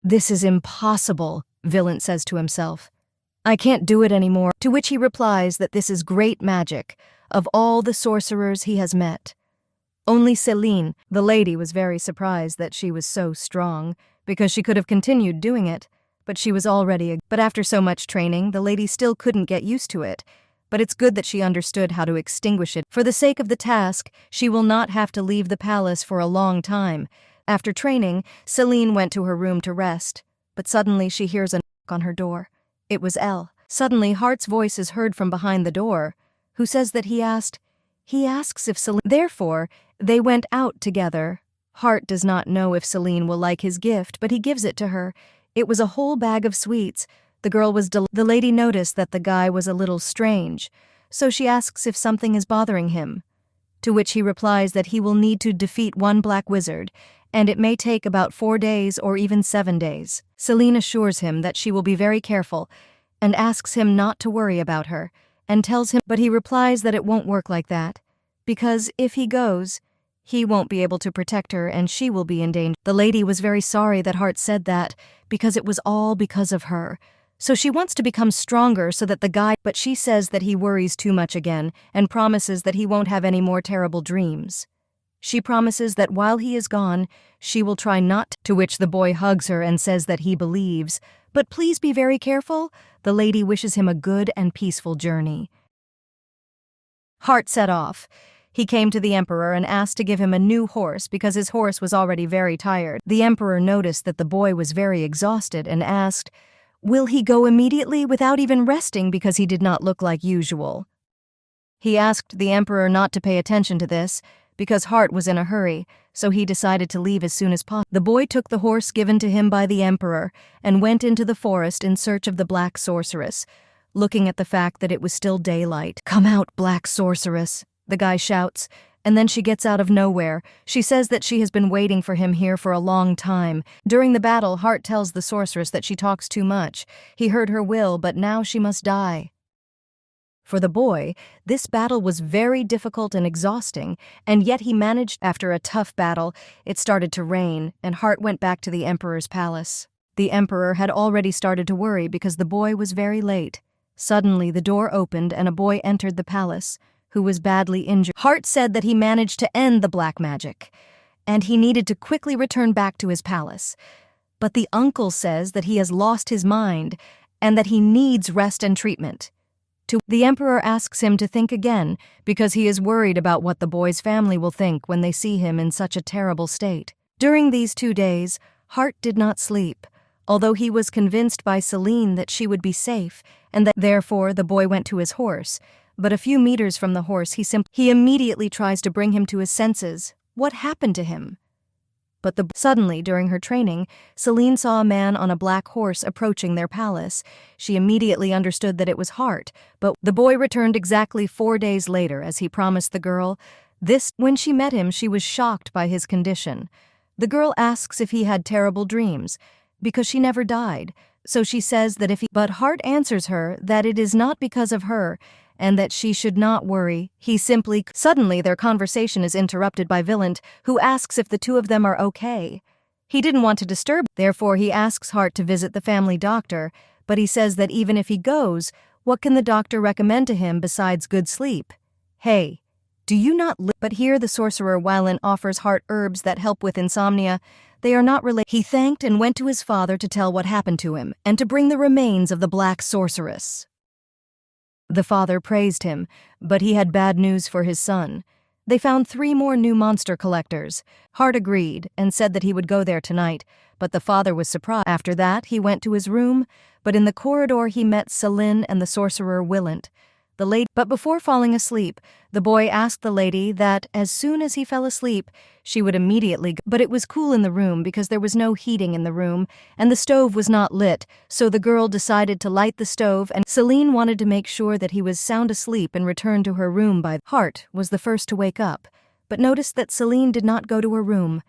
This is impossible, Villant says to himself. I can't do it anymore. To which he replies that this is great magic, of all the sorcerers he has met. Only Celine, the lady, was very surprised that she was so strong, because she could have continued doing it, but she was already. But after so much training, the lady still couldn't get used to it. But it's good that she understood how to extinguish it. For the sake of the task, she will not have to leave the palace for a long time. After training, Celine went to her room to rest, but suddenly she hears a knock on her door. It was Elle. Suddenly, Hart's voice is heard from behind the door, who says that he asks if Celine. Therefore, they went out together. Hart does not know if Celine will like his gift, but he gives it to her. It was a whole bag of sweets. The girl was The lady noticed that the guy was a little strange, so she asks if something is bothering him. To which he replies that he will need to defeat one black wizard, and it may take about 4 days or even 7 days. Celine assures him that she will be very careful, and asks him not to worry about her, and tells him. But he replies that it won't work like that, because if he goes, he won't be able to protect her and she will be in danger. The lady was very sorry that Hart said that, because it was all because of her. So she wants to become stronger so that the guy. But she says that he worries too much again, and promises that he won't have any more terrible dreams. She promises that while he is gone, she will try not to, which the boy hugs her and says that he believes. But please be very careful. The lady wishes him a good and peaceful journey. Hart set off. He came to the emperor and asked to give him a new horse because his horse was already very tired. The emperor noticed that the boy was very exhausted and asked, "Will he go immediately without even resting because he did not look like usual?" He asked the emperor not to pay attention to this, because Hart was in a hurry, so he decided to leave as soon as possible. The boy took the horse given to him by the emperor and went into the forest in search of the black sorceress, looking at the fact that it was still daylight. "Come out, black sorceress," the guy shouts, and then she gets out of nowhere. She says that she has been waiting for him here for a long time. During the battle, Hart tells the sorceress that she talks too much. He heard her will, but now she must die. For the boy, this battle was very difficult and exhausting, and yet he managed. After a tough battle, it started to rain, and Hart went back to the emperor's palace. The emperor had already started to worry because the boy was very late. Suddenly, the door opened and a boy entered the palace, who was badly injured. Hart said that he managed to end the black magic, and he needed to quickly return back to his palace. But the uncle says that he has lost his mind and that he needs rest and treatment. The emperor asks him to think again because he is worried about what the boy's family will think when they see him in such a terrible state. During these 2 days, Hart did not sleep, although he was convinced by Celine that she would be safe, and that therefore the boy went to his horse. But a few meters from the horse, he immediately tries to bring him to his senses. What happened to him? Suddenly, during her training, Celine saw a man on a black horse approaching their palace. She immediately understood that it was Hart, but the boy returned exactly 4 days later, as he promised the girl. When she met him, she was shocked by his condition. The girl asks if he had terrible dreams, because she never died, so she says that but Hart answers her that it is not because of her, and that she should not worry. Suddenly their conversation is interrupted by Villant, who asks if the two of them are okay. He didn't want to disturb, therefore he asks Hart to visit the family doctor, but he says that even if he goes, what can the doctor recommend to him besides good sleep? Hey, Do you not But here the sorcerer Wailan offers Hart herbs that help with insomnia. They are not related. He thanked and went to his father to tell what happened to him and to bring the remains of the black sorceress. The father praised him, but he had bad news for his son. They found 3 more new monster collectors. Hart agreed and said that he would go there tonight, but the father was surprised. After that, he went to his room, but in the corridor he met Celine and the sorcerer Willant. But before falling asleep, the boy asked the lady that as soon as he fell asleep, she would immediately go. But it was cool in the room because there was no heating in the room, and the stove was not lit, so the girl decided to light the stove, and Celine wanted to make sure that he was sound asleep and returned to her room by Hart was the first to wake up, but noticed that Celine did not go to her room,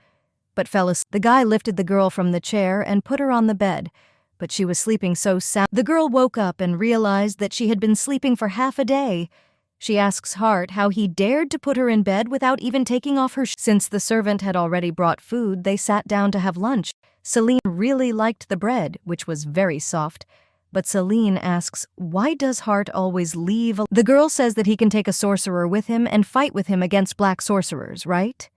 but fell asleep. The guy lifted the girl from the chair and put her on the bed, but she was sleeping so sound. The girl woke up and realized that she had been sleeping for half a day. She asks Hart how he dared to put her in bed without even taking off her Since the servant had already brought food, they sat down to have lunch. Celine really liked the bread, which was very soft. But Celine asks, why does Hart always leave? The girl says that he can take a sorcerer with him and fight with him against black sorcerers, right?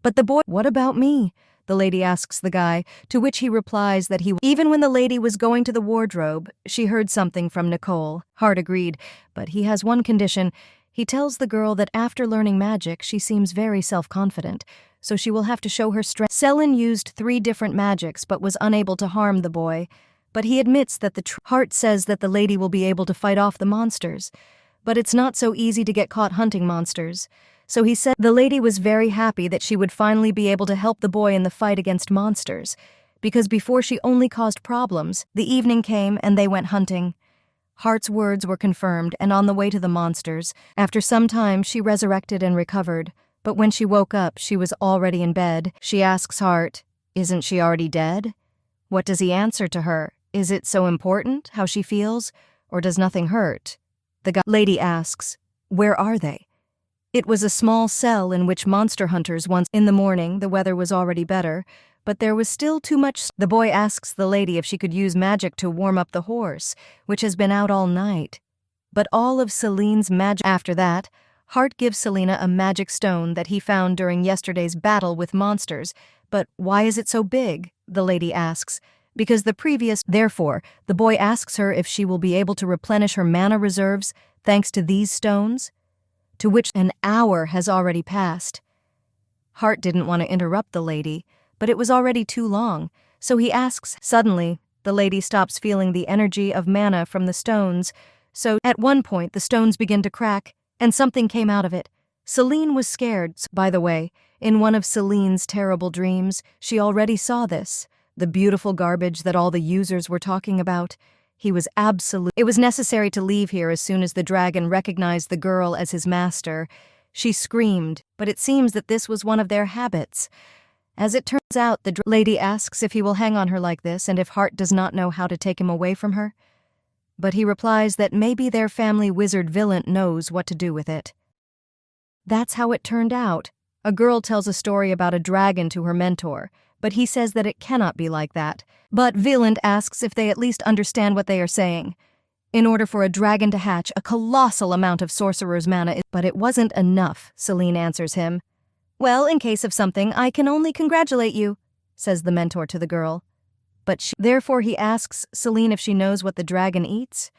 But the boy, what about me? The lady asks the guy, to which he replies that even when the lady was going to the wardrobe, she heard something from Nicole. Hart agreed, but he has one condition. He tells the girl that after learning magic, she seems very self-confident, so she will have to show her strength. Celine used 3 different magics but was unable to harm the boy, but he admits that Hart says that the lady will be able to fight off the monsters, but it's not so easy to get caught hunting monsters. So he said the lady was very happy that she would finally be able to help the boy in the fight against monsters, because before she only caused problems. The evening came and they went hunting. Hart's words were confirmed, and on the way to the monsters, after some time she resurrected and recovered, but when she woke up she was already in bed. She asks Hart, isn't she already dead? What does he answer to her? Is it so important how she feels, or does nothing hurt? The lady asks, where are they? It was a small cell in which monster hunters once. In the morning, the weather was already better, but there was still too much. The boy asks the lady if she could use magic to warm up the horse, which has been out all night. But all of Celine's magic. After that, Hart gives Selena a magic stone that he found during yesterday's battle with monsters. But why is it so big? The lady asks. Because the previous. Therefore, the boy asks her if she will be able to replenish her mana reserves thanks to these stones, to which an hour has already passed. Hart didn't want to interrupt the lady, but it was already too long, so he asks. Suddenly, the lady stops feeling the energy of mana from the stones, so at one point the stones begin to crack, and something came out of it. Celine was scared. By the way, in one of Celine's terrible dreams, she already saw this, the beautiful garbage that all the users were talking about. He was absolute. It was necessary to leave here as soon as the dragon recognized the girl as his master. She screamed, but it seems that this was one of their habits. As it turns out, the lady asks if he will hang on her like this and if Hart does not know how to take him away from her. But he replies that maybe their family wizard Villant knows what to do with it. That's how it turned out. A girl tells a story about a dragon to her mentor, but he says that it cannot be like that. But Villant asks if they at least understand what they are saying. In order for a dragon to hatch, a colossal amount of sorcerer's mana is. But it wasn't enough, Celine answers him. Well, in case of something, I can only congratulate you, says the mentor to the girl. But therefore he asks Celine if she knows what the dragon eats.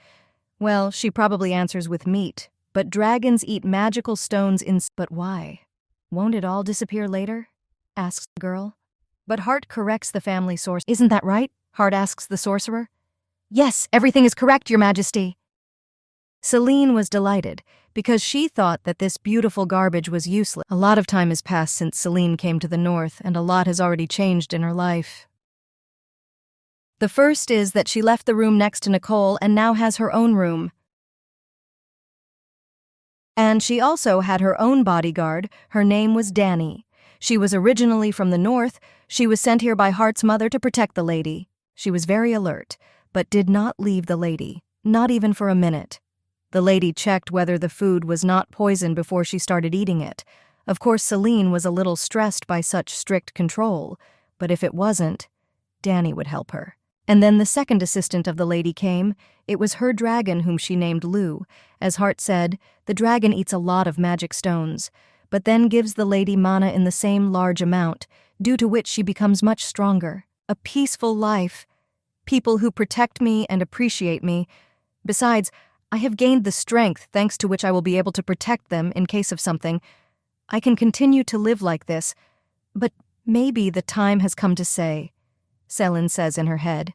Well, she probably answers with meat, but dragons eat magical stones But why? Won't it all disappear later? Asks the girl. But Hart corrects the family source. Isn't that right? Hart asks the sorcerer. Yes, everything is correct, Your Majesty. Celine was delighted, because she thought that this beautiful garbage was useless. A lot of time has passed since Celine came to the north, and a lot has already changed in her life. The first is that she left the room next to Nicole and now has her own room. And she also had her own bodyguard. Her name was Danny. She was originally from the north. She was sent here by Hart's mother to protect the lady. She was very alert, but did not leave the lady, not even for a minute. The lady checked whether the food was not poison before she started eating it. Of course, Celine was a little stressed by such strict control, but if it wasn't, Danny would help her. And then the second assistant of the lady came. It was her dragon whom she named Lu. As Hart said, the dragon eats a lot of magic stones, but then gives the lady mana in the same large amount, due to which she becomes much stronger. A peaceful life. People who protect me and appreciate me. Besides, I have gained the strength thanks to which I will be able to protect them in case of something. I can continue to live like this, but maybe the time has come to say, Selin says in her head.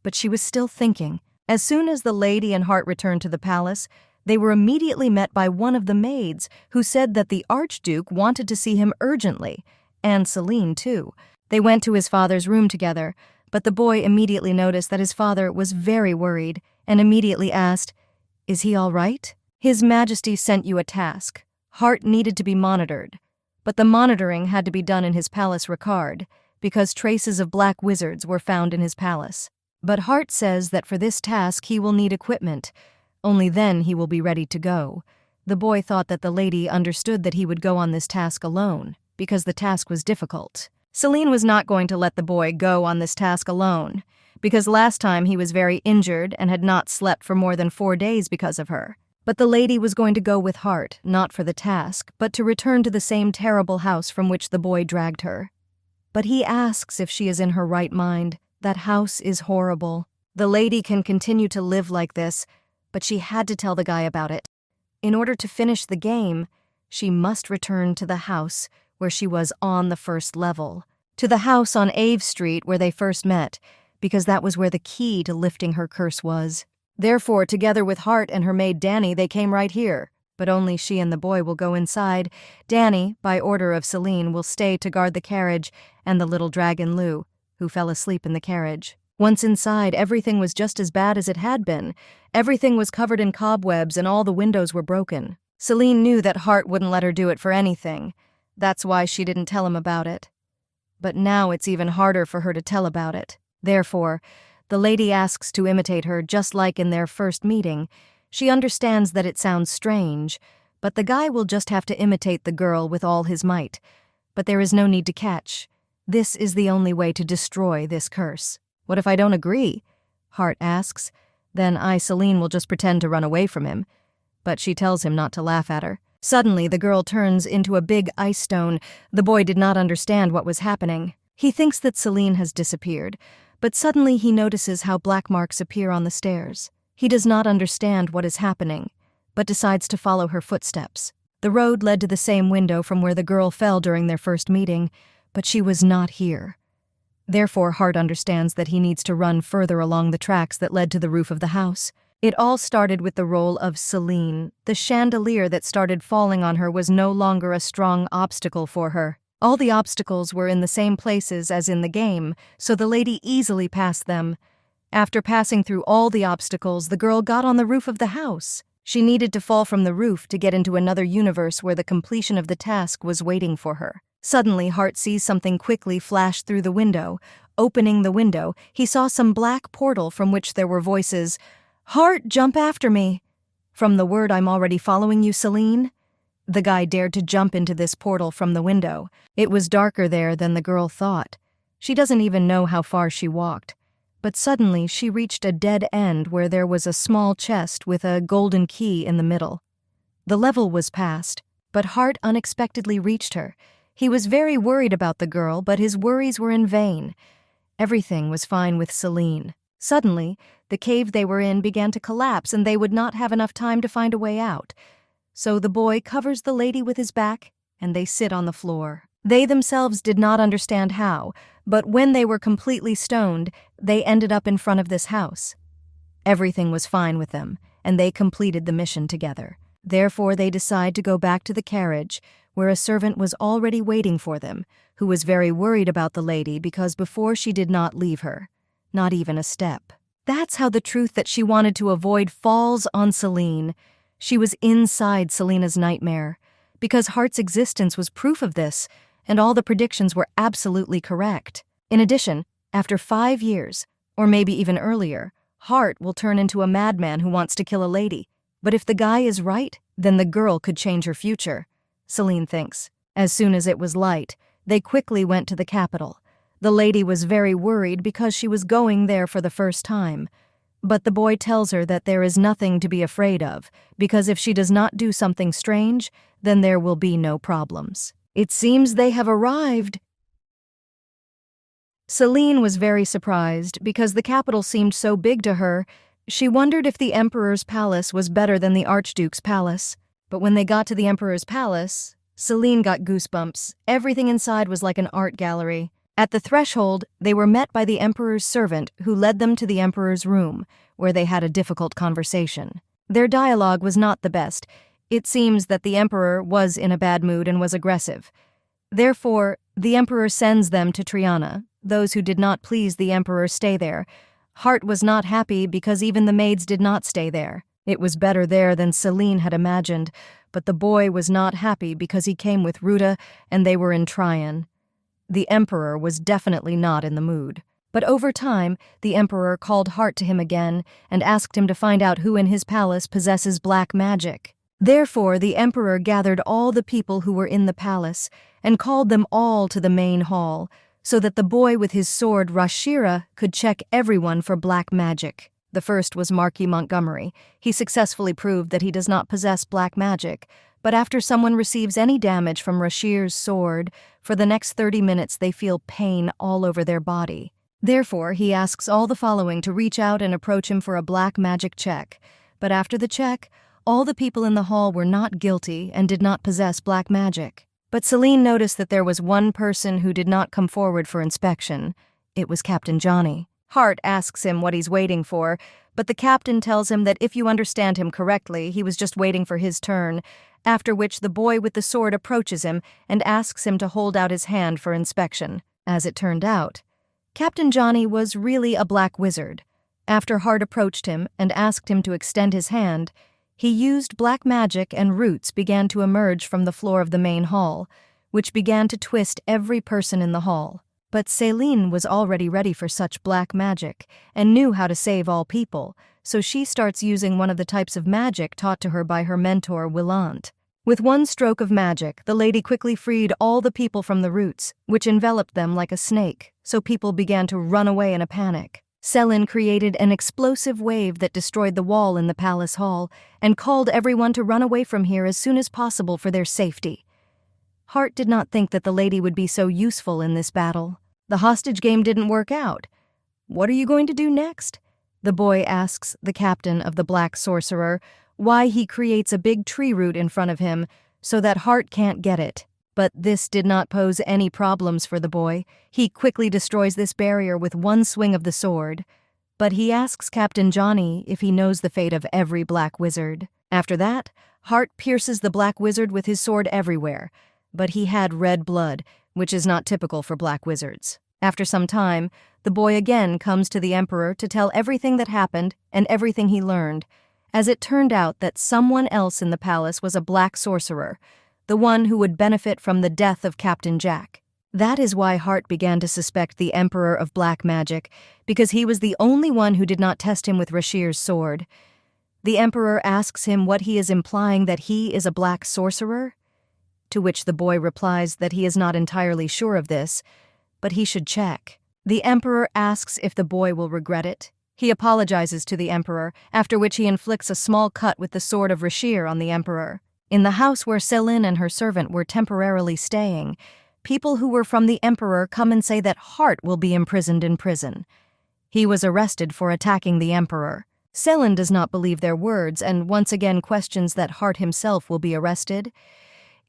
But she was still thinking. As soon as the lady and Hart returned to the palace, they were immediately met by one of the maids, who said that the Archduke wanted to see him urgently, and Selin too. They went to his father's room together, but the boy immediately noticed that his father was very worried, and immediately asked, "Is he all right?" "His Majesty sent you a task. Hart needed to be monitored, but the monitoring had to be done in his palace Ricard, because traces of black wizards were found in his palace. But Hart says that for this task he will need equipment. Only then he will be ready to go." The boy thought that the lady understood that he would go on this task alone, because the task was difficult. Selin was not going to let the boy go on this task alone, because last time he was very injured and had not slept for more than 4 days because of her. But the lady was going to go with Hart, not for the task, but to return to the same terrible house from which the boy dragged her. But he asks if she is in her right mind. That house is horrible. The lady can continue to live like this, but she had to tell the guy about it. In order to finish the game, she must return to the house where she was on the first level, to the house on Ave Street where they first met, because that was where the key to lifting her curse was. Therefore, together with Hart and her maid Danny, they came right here, but only she and the boy will go inside. Danny, by order of Selin, will stay to guard the carriage and the little dragon Lu, who fell asleep in the carriage. Once inside, everything was just as bad as it had been. Everything was covered in cobwebs and all the windows were broken. Selin knew that Hart wouldn't let her do it for anything. That's why she didn't tell him about it. But now it's even harder for her to tell about it. Therefore, the lady asks to imitate her just like in their first meeting. She understands that it sounds strange, but the guy will just have to imitate the girl with all his might. But there is no need to catch. This is the only way to destroy this curse. "What if I don't agree?" Hart asks. "Then Selin will just pretend to run away from him." But she tells him not to laugh at her. Suddenly, the girl turns into a big ice stone. The boy did not understand what was happening. He thinks that Selin has disappeared, but suddenly he notices how black marks appear on the stairs. He does not understand what is happening, but decides to follow her footsteps. The road led to the same window from where the girl fell during their first meeting, but she was not here. Therefore, Hart understands that he needs to run further along the tracks that led to the roof of the house. It all started with the role of Selin. The chandelier that started falling on her was no longer a strong obstacle for her. All the obstacles were in the same places as in the game, so the lady easily passed them. After passing through all the obstacles, the girl got on the roof of the house. She needed to fall from the roof to get into another universe where the completion of the task was waiting for her. Suddenly, Hart sees something quickly flash through the window. Opening the window, he saw some black portal from which there were voices. "Hart, jump after me!" "From the word I'm already following you, Selin?" The guy dared to jump into this portal from the window. It was darker there than the girl thought. She doesn't even know how far she walked. But suddenly she reached a dead end where there was a small chest with a golden key in the middle. The level was passed, but Hart unexpectedly reached her. He was very worried about the girl, but his worries were in vain. Everything was fine with Selin. Suddenly, the cave they were in began to collapse and they would not have enough time to find a way out. So the boy covers the lady with his back and they sit on the floor. They themselves did not understand how, but when they were completely stoned, they ended up in front of this house. Everything was fine with them, and they completed the mission together. Therefore, they decide to go back to the carriage, where a servant was already waiting for them, who was very worried about the lady because before she did not leave her, not even a step. That's how the truth that she wanted to avoid falls on Selin. She was inside Selina's nightmare, because Hart's existence was proof of this, and all the predictions were absolutely correct. In addition, after 5 years, or maybe even earlier, Hart will turn into a madman who wants to kill a lady. But if the guy is right, then the girl could change her future, Selin thinks. As soon as it was light, they quickly went to the capital. The lady was very worried because she was going there for the first time. But the boy tells her that there is nothing to be afraid of, because if she does not do something strange, then there will be no problems. It seems they have arrived. Celine was very surprised because the capital seemed so big to her. She wondered if the emperor's palace was better than the archduke's palace. But when they got to the emperor's palace, Celine got goosebumps. Everything inside was like an art gallery. At the threshold, they were met by the emperor's servant, who led them to the emperor's room, where they had a difficult conversation. Their dialogue was not the best. It seems that the emperor was in a bad mood and was aggressive. Therefore, the emperor sends them to Triana. Those who did not please the emperor stay there. Hart was not happy because even the maids did not stay there. It was better there than Celine had imagined, but the boy was not happy because he came with Ruta and they were in Tryon. The emperor was definitely not in the mood. But over time, the emperor called Hart to him again and asked him to find out who in his palace possesses black magic. Therefore, the emperor gathered all the people who were in the palace and called them all to the main hall, so that the boy with his sword Rashira could check everyone for black magic. The first was Marquis Montgomery. He successfully proved that he does not possess black magic, but after someone receives any damage from Rashir's sword, for the next 30 minutes they feel pain all over their body. Therefore, he asks all the following to reach out and approach him for a black magic check. But after the check, all the people in the hall were not guilty and did not possess black magic. But Celine noticed that there was one person who did not come forward for inspection. It was Captain Johnny. Hart asks him what he's waiting for, but the captain tells him that if you understand him correctly, he was just waiting for his turn, after which the boy with the sword approaches him and asks him to hold out his hand for inspection. As it turned out, Captain Johnny was really a black wizard. After Hart approached him and asked him to extend his hand, he used black magic and roots began to emerge from the floor of the main hall, which began to twist every person in the hall. But Celine was already ready for such black magic and knew how to save all people, so she starts using one of the types of magic taught to her by her mentor, Willant. With one stroke of magic, the lady quickly freed all the people from the roots, which enveloped them like a snake, so people began to run away in a panic. Celine created an explosive wave that destroyed the wall in the palace hall and called everyone to run away from here as soon as possible for their safety. Hart did not think that the lady would be so useful in this battle. The hostage game didn't work out. What are you going to do next? The boy asks the captain of the Black Sorcerer why he creates a big tree root in front of him so that Hart can't get it. But this did not pose any problems for the boy. He quickly destroys this barrier with one swing of the sword. But he asks Captain Johnny if he knows the fate of every black wizard. After that, Hart pierces the black wizard with his sword everywhere. But he had red blood, which is not typical for black wizards. After some time, the boy again comes to the emperor to tell everything that happened and everything he learned, as it turned out that someone else in the palace was a black sorcerer, the one who would benefit from the death of Captain Jack. That is why Hart began to suspect the Emperor of Black Magic, because he was the only one who did not test him with Rashir's sword. The Emperor asks him what he is implying, that he is a black sorcerer, to which the boy replies that he is not entirely sure of this, but he should check. The Emperor asks if the boy will regret it. He apologizes to the Emperor, after which he inflicts a small cut with the sword of Rashir on the Emperor. In the house where Celine and her servant were temporarily staying, people who were from the Emperor come and say that Hart will be imprisoned in prison. He was arrested for attacking the Emperor. Celine does not believe their words and once again questions that Hart himself will be arrested.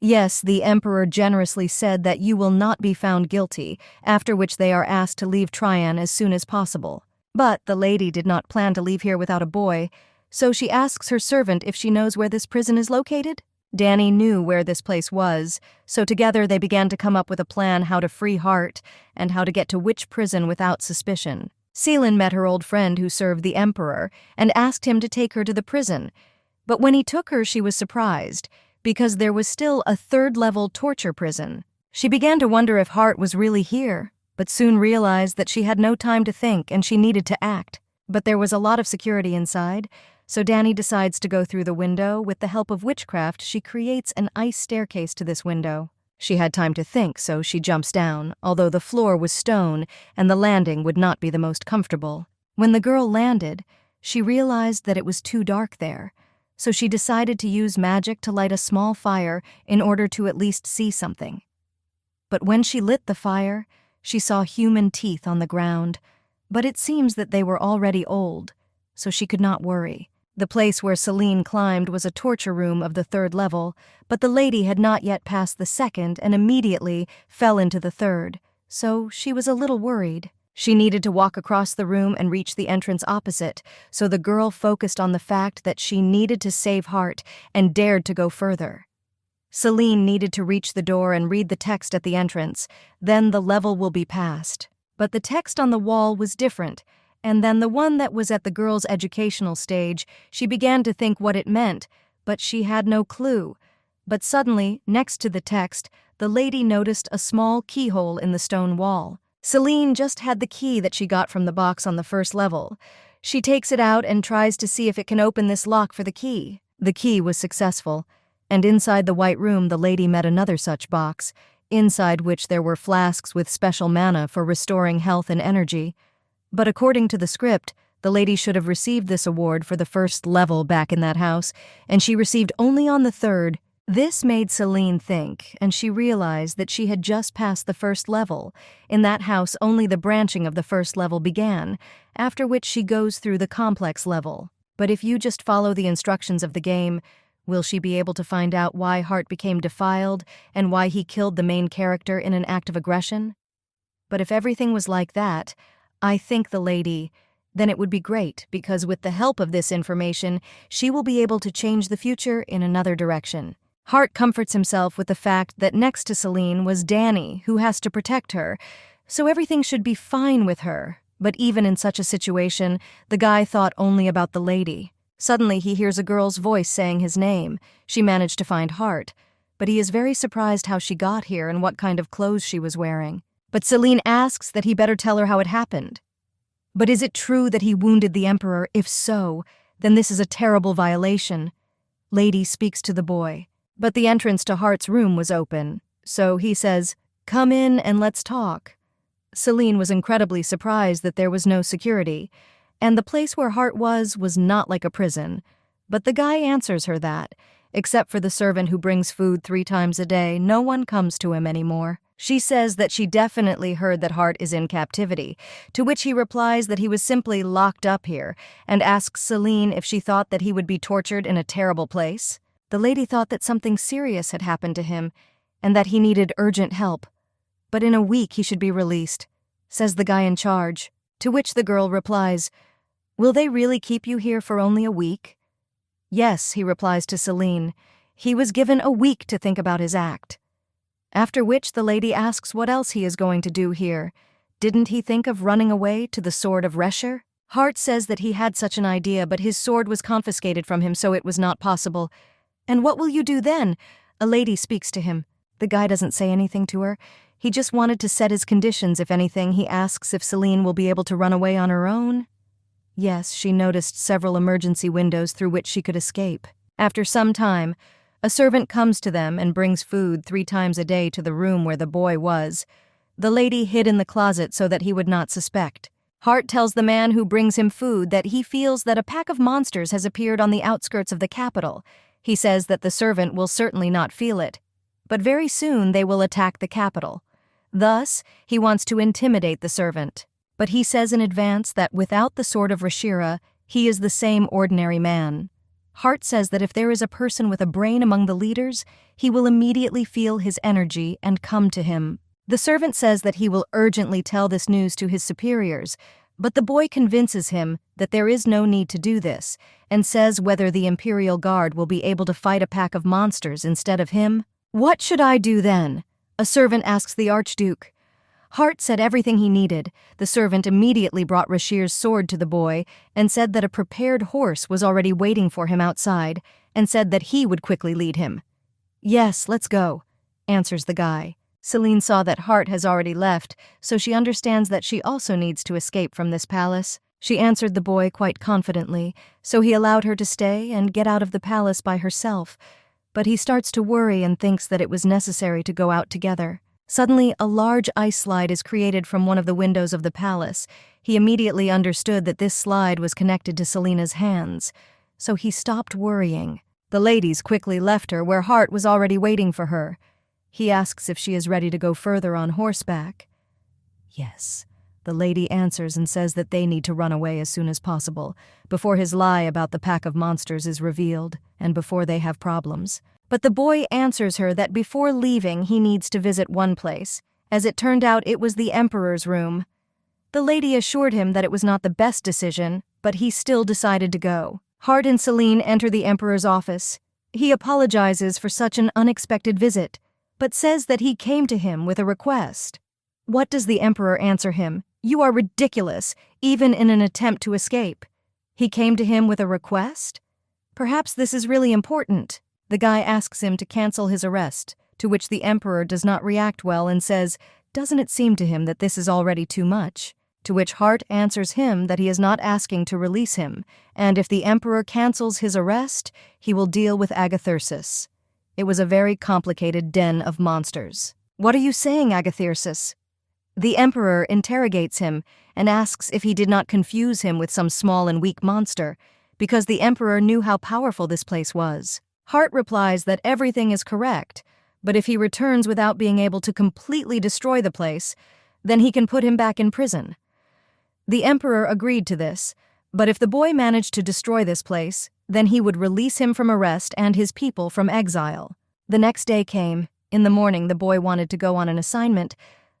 Yes, the Emperor generously said that you will not be found guilty, after which they are asked to leave Tryon as soon as possible. But the lady did not plan to leave here without a boy, so she asks her servant if she knows where this prison is located. Danny knew where this place was, so together they began to come up with a plan how to free Hart and how to get to which prison without suspicion. Celine met her old friend who served the Emperor and asked him to take her to the prison. But when he took her, she was surprised, because there was still a third-level torture prison. She began to wonder if Hart was really here, but soon realized that she had no time to think and she needed to act. But there was a lot of security inside, so Danny decides to go through the window. With the help of witchcraft, she creates an ice staircase to this window. She had time to think, so she jumps down, although the floor was stone and the landing would not be the most comfortable. When the girl landed, she realized that it was too dark there, so she decided to use magic to light a small fire in order to at least see something. But when she lit the fire, she saw human teeth on the ground, but it seems that they were already old, so she could not worry. The place where Celine climbed was a torture room of the 3rd level, but the lady had not yet passed the 2nd and immediately fell into the 3rd, so she was a little worried. She needed to walk across the room and reach the entrance opposite, so the girl focused on the fact that she needed to save Hart and dared to go further. Celine needed to reach the door and read the text at the entrance, then the level will be passed. But the text on the wall was different, and then the one that was at the girl's educational stage, she began to think what it meant, but she had no clue. But suddenly, next to the text, the lady noticed a small keyhole in the stone wall. Celine just had the key that she got from the box on the 1st level. She takes it out and tries to see if it can open this lock for the key. The key was successful, and inside the white room the lady met another such box, inside which there were flasks with special mana for restoring health and energy. But according to the script, the lady should have received this award for the 1st level back in that house, and she received only on the 3rd. This made Celine think, and she realized that she had just passed the 1st level. In that house, only the branching of the 1st level began, after which she goes through the complex level. But if you just follow the instructions of the game, will she be able to find out why Hart became defiled and why he killed the main character in an act of aggression? But if everything was like that, I think the lady, then it would be great, because with the help of this information, she will be able to change the future in another direction. Hart comforts himself with the fact that next to Celine was Danny, who has to protect her, so everything should be fine with her. But even in such a situation, the guy thought only about the lady. Suddenly he hears a girl's voice saying his name. She managed to find Hart, but he is very surprised how she got here and what kind of clothes she was wearing. But Celine asks that he better tell her how it happened. But is it true that he wounded the Emperor? If so, then this is a terrible violation. Lady speaks to the boy, but the entrance to Hart's room was open, so he says, "Come in and let's talk." Celine was incredibly surprised that there was no security, and the place where Hart was not like a prison. But the guy answers her that, except for the servant who brings food 3 times a day, no one comes to him anymore. She says that she definitely heard that Hart is in captivity, to which he replies that he was simply locked up here, and asks Celine if she thought that he would be tortured in a terrible place. The lady thought that something serious had happened to him, and that he needed urgent help. But in a week he should be released, says the guy in charge, to which the girl replies, "Will they really keep you here for only a week?" "Yes," he replies to Celine. He was given a week to think about his act. After which the lady asks what else he is going to do here. Didn't he think of running away to the sword of Resher? Hart says that he had such an idea, but his sword was confiscated from him, so it was not possible. "And what will you do then?" A lady speaks to him. The guy doesn't say anything to her. He just wanted to set his conditions. If anything, he asks if Celine will be able to run away on her own. Yes, she noticed several emergency windows through which she could escape. After some time, a servant comes to them and brings food 3 times a day to the room where the boy was. The lady hid in the closet so that he would not suspect. Hart tells the man who brings him food that he feels that a pack of monsters has appeared on the outskirts of the capital. He says that the servant will certainly not feel it, but very soon they will attack the capital. Thus, he wants to intimidate the servant. But he says in advance that without the sword of Rashira, he is the same ordinary man. Hart says that if there is a person with a brain among the leaders, he will immediately feel his energy and come to him. The servant says that he will urgently tell this news to his superiors, but the boy convinces him that there is no need to do this, and says whether the Imperial Guard will be able to fight a pack of monsters instead of him. "What should I do then?" a servant asks the Archduke. Hart said everything he needed. The servant immediately brought Rashir's sword to the boy and said that a prepared horse was already waiting for him outside, and said that he would quickly lead him. "Yes, let's go," answers the guy. Celine saw that Hart has already left, so she understands that she also needs to escape from this palace. She answered the boy quite confidently, so he allowed her to stay and get out of the palace by herself. but he starts to worry and thinks that it was necessary to go out together. Suddenly, a large ice slide is created from one of the windows of the palace. He immediately understood that this slide was connected to Selena's hands, so he stopped worrying. The ladies quickly left her where Hart was already waiting for her. He asks if she is ready to go further on horseback. Yes. The lady answers and says that they need to run away as soon as possible, before his lie about the pack of monsters is revealed, and before they have problems. But the boy answers her that before leaving he needs to visit one place. As it turned out, it was the Emperor's room. The lady assured him that it was not the best decision, but he still decided to go. Hart and Selene enter the Emperor's office. He apologizes for such an unexpected visit, but says that he came to him with a request. What does the Emperor answer him? You are ridiculous, even in an attempt to escape. He came to him with a request? Perhaps this is really important. The guy asks him to cancel his arrest, to which the Emperor does not react well and says, doesn't it seem to him that this is already too much? To which Hart answers him that he is not asking to release him, and if the Emperor cancels his arrest, he will deal with Agathyrsus. It was a very complicated den of monsters. What are you saying, Agathyrsus? The Emperor interrogates him and asks if he did not confuse him with some small and weak monster, because the Emperor knew how powerful this place was. Hart replies that everything is correct, but if he returns without being able to completely destroy the place, then he can put him back in prison. The Emperor agreed to this, but if the boy managed to destroy this place, then he would release him from arrest and his people from exile. The next day came. In the morning, the boy wanted to go on an assignment,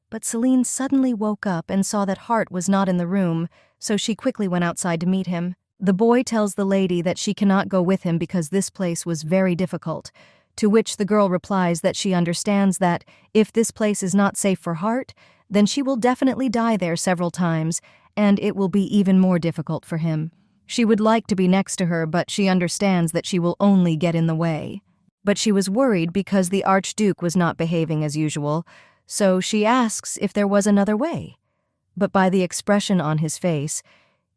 but Selene suddenly woke up and saw that Hart was not in the room, so she quickly went outside to meet him. The boy tells the lady that she cannot go with him because this place was very difficult, to which the girl replies that she understands that if this place is not safe for Hart, then she will definitely die there several times, and it will be even more difficult for him. She would like to be next to her, but she understands that she will only get in the way. But she was worried because the Archduke was not behaving as usual, so she asks if there was another way. But by the expression on his face,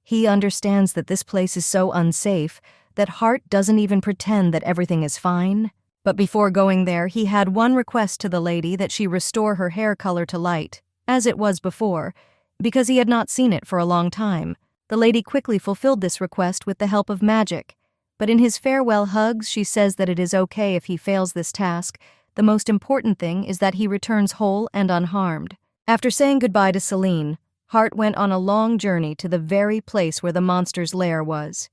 he understands that this place is so unsafe that Hart doesn't even pretend that everything is fine. But before going there, he had one request to the lady that she restore her hair color to light, as it was before, because he had not seen it for a long time. The lady quickly fulfilled this request with the help of magic, but in his farewell hugs she says that it is okay if he fails this task. The most important thing is that he returns whole and unharmed. After saying goodbye to Selene, Hart went on a long journey to the very place where the monster's lair was.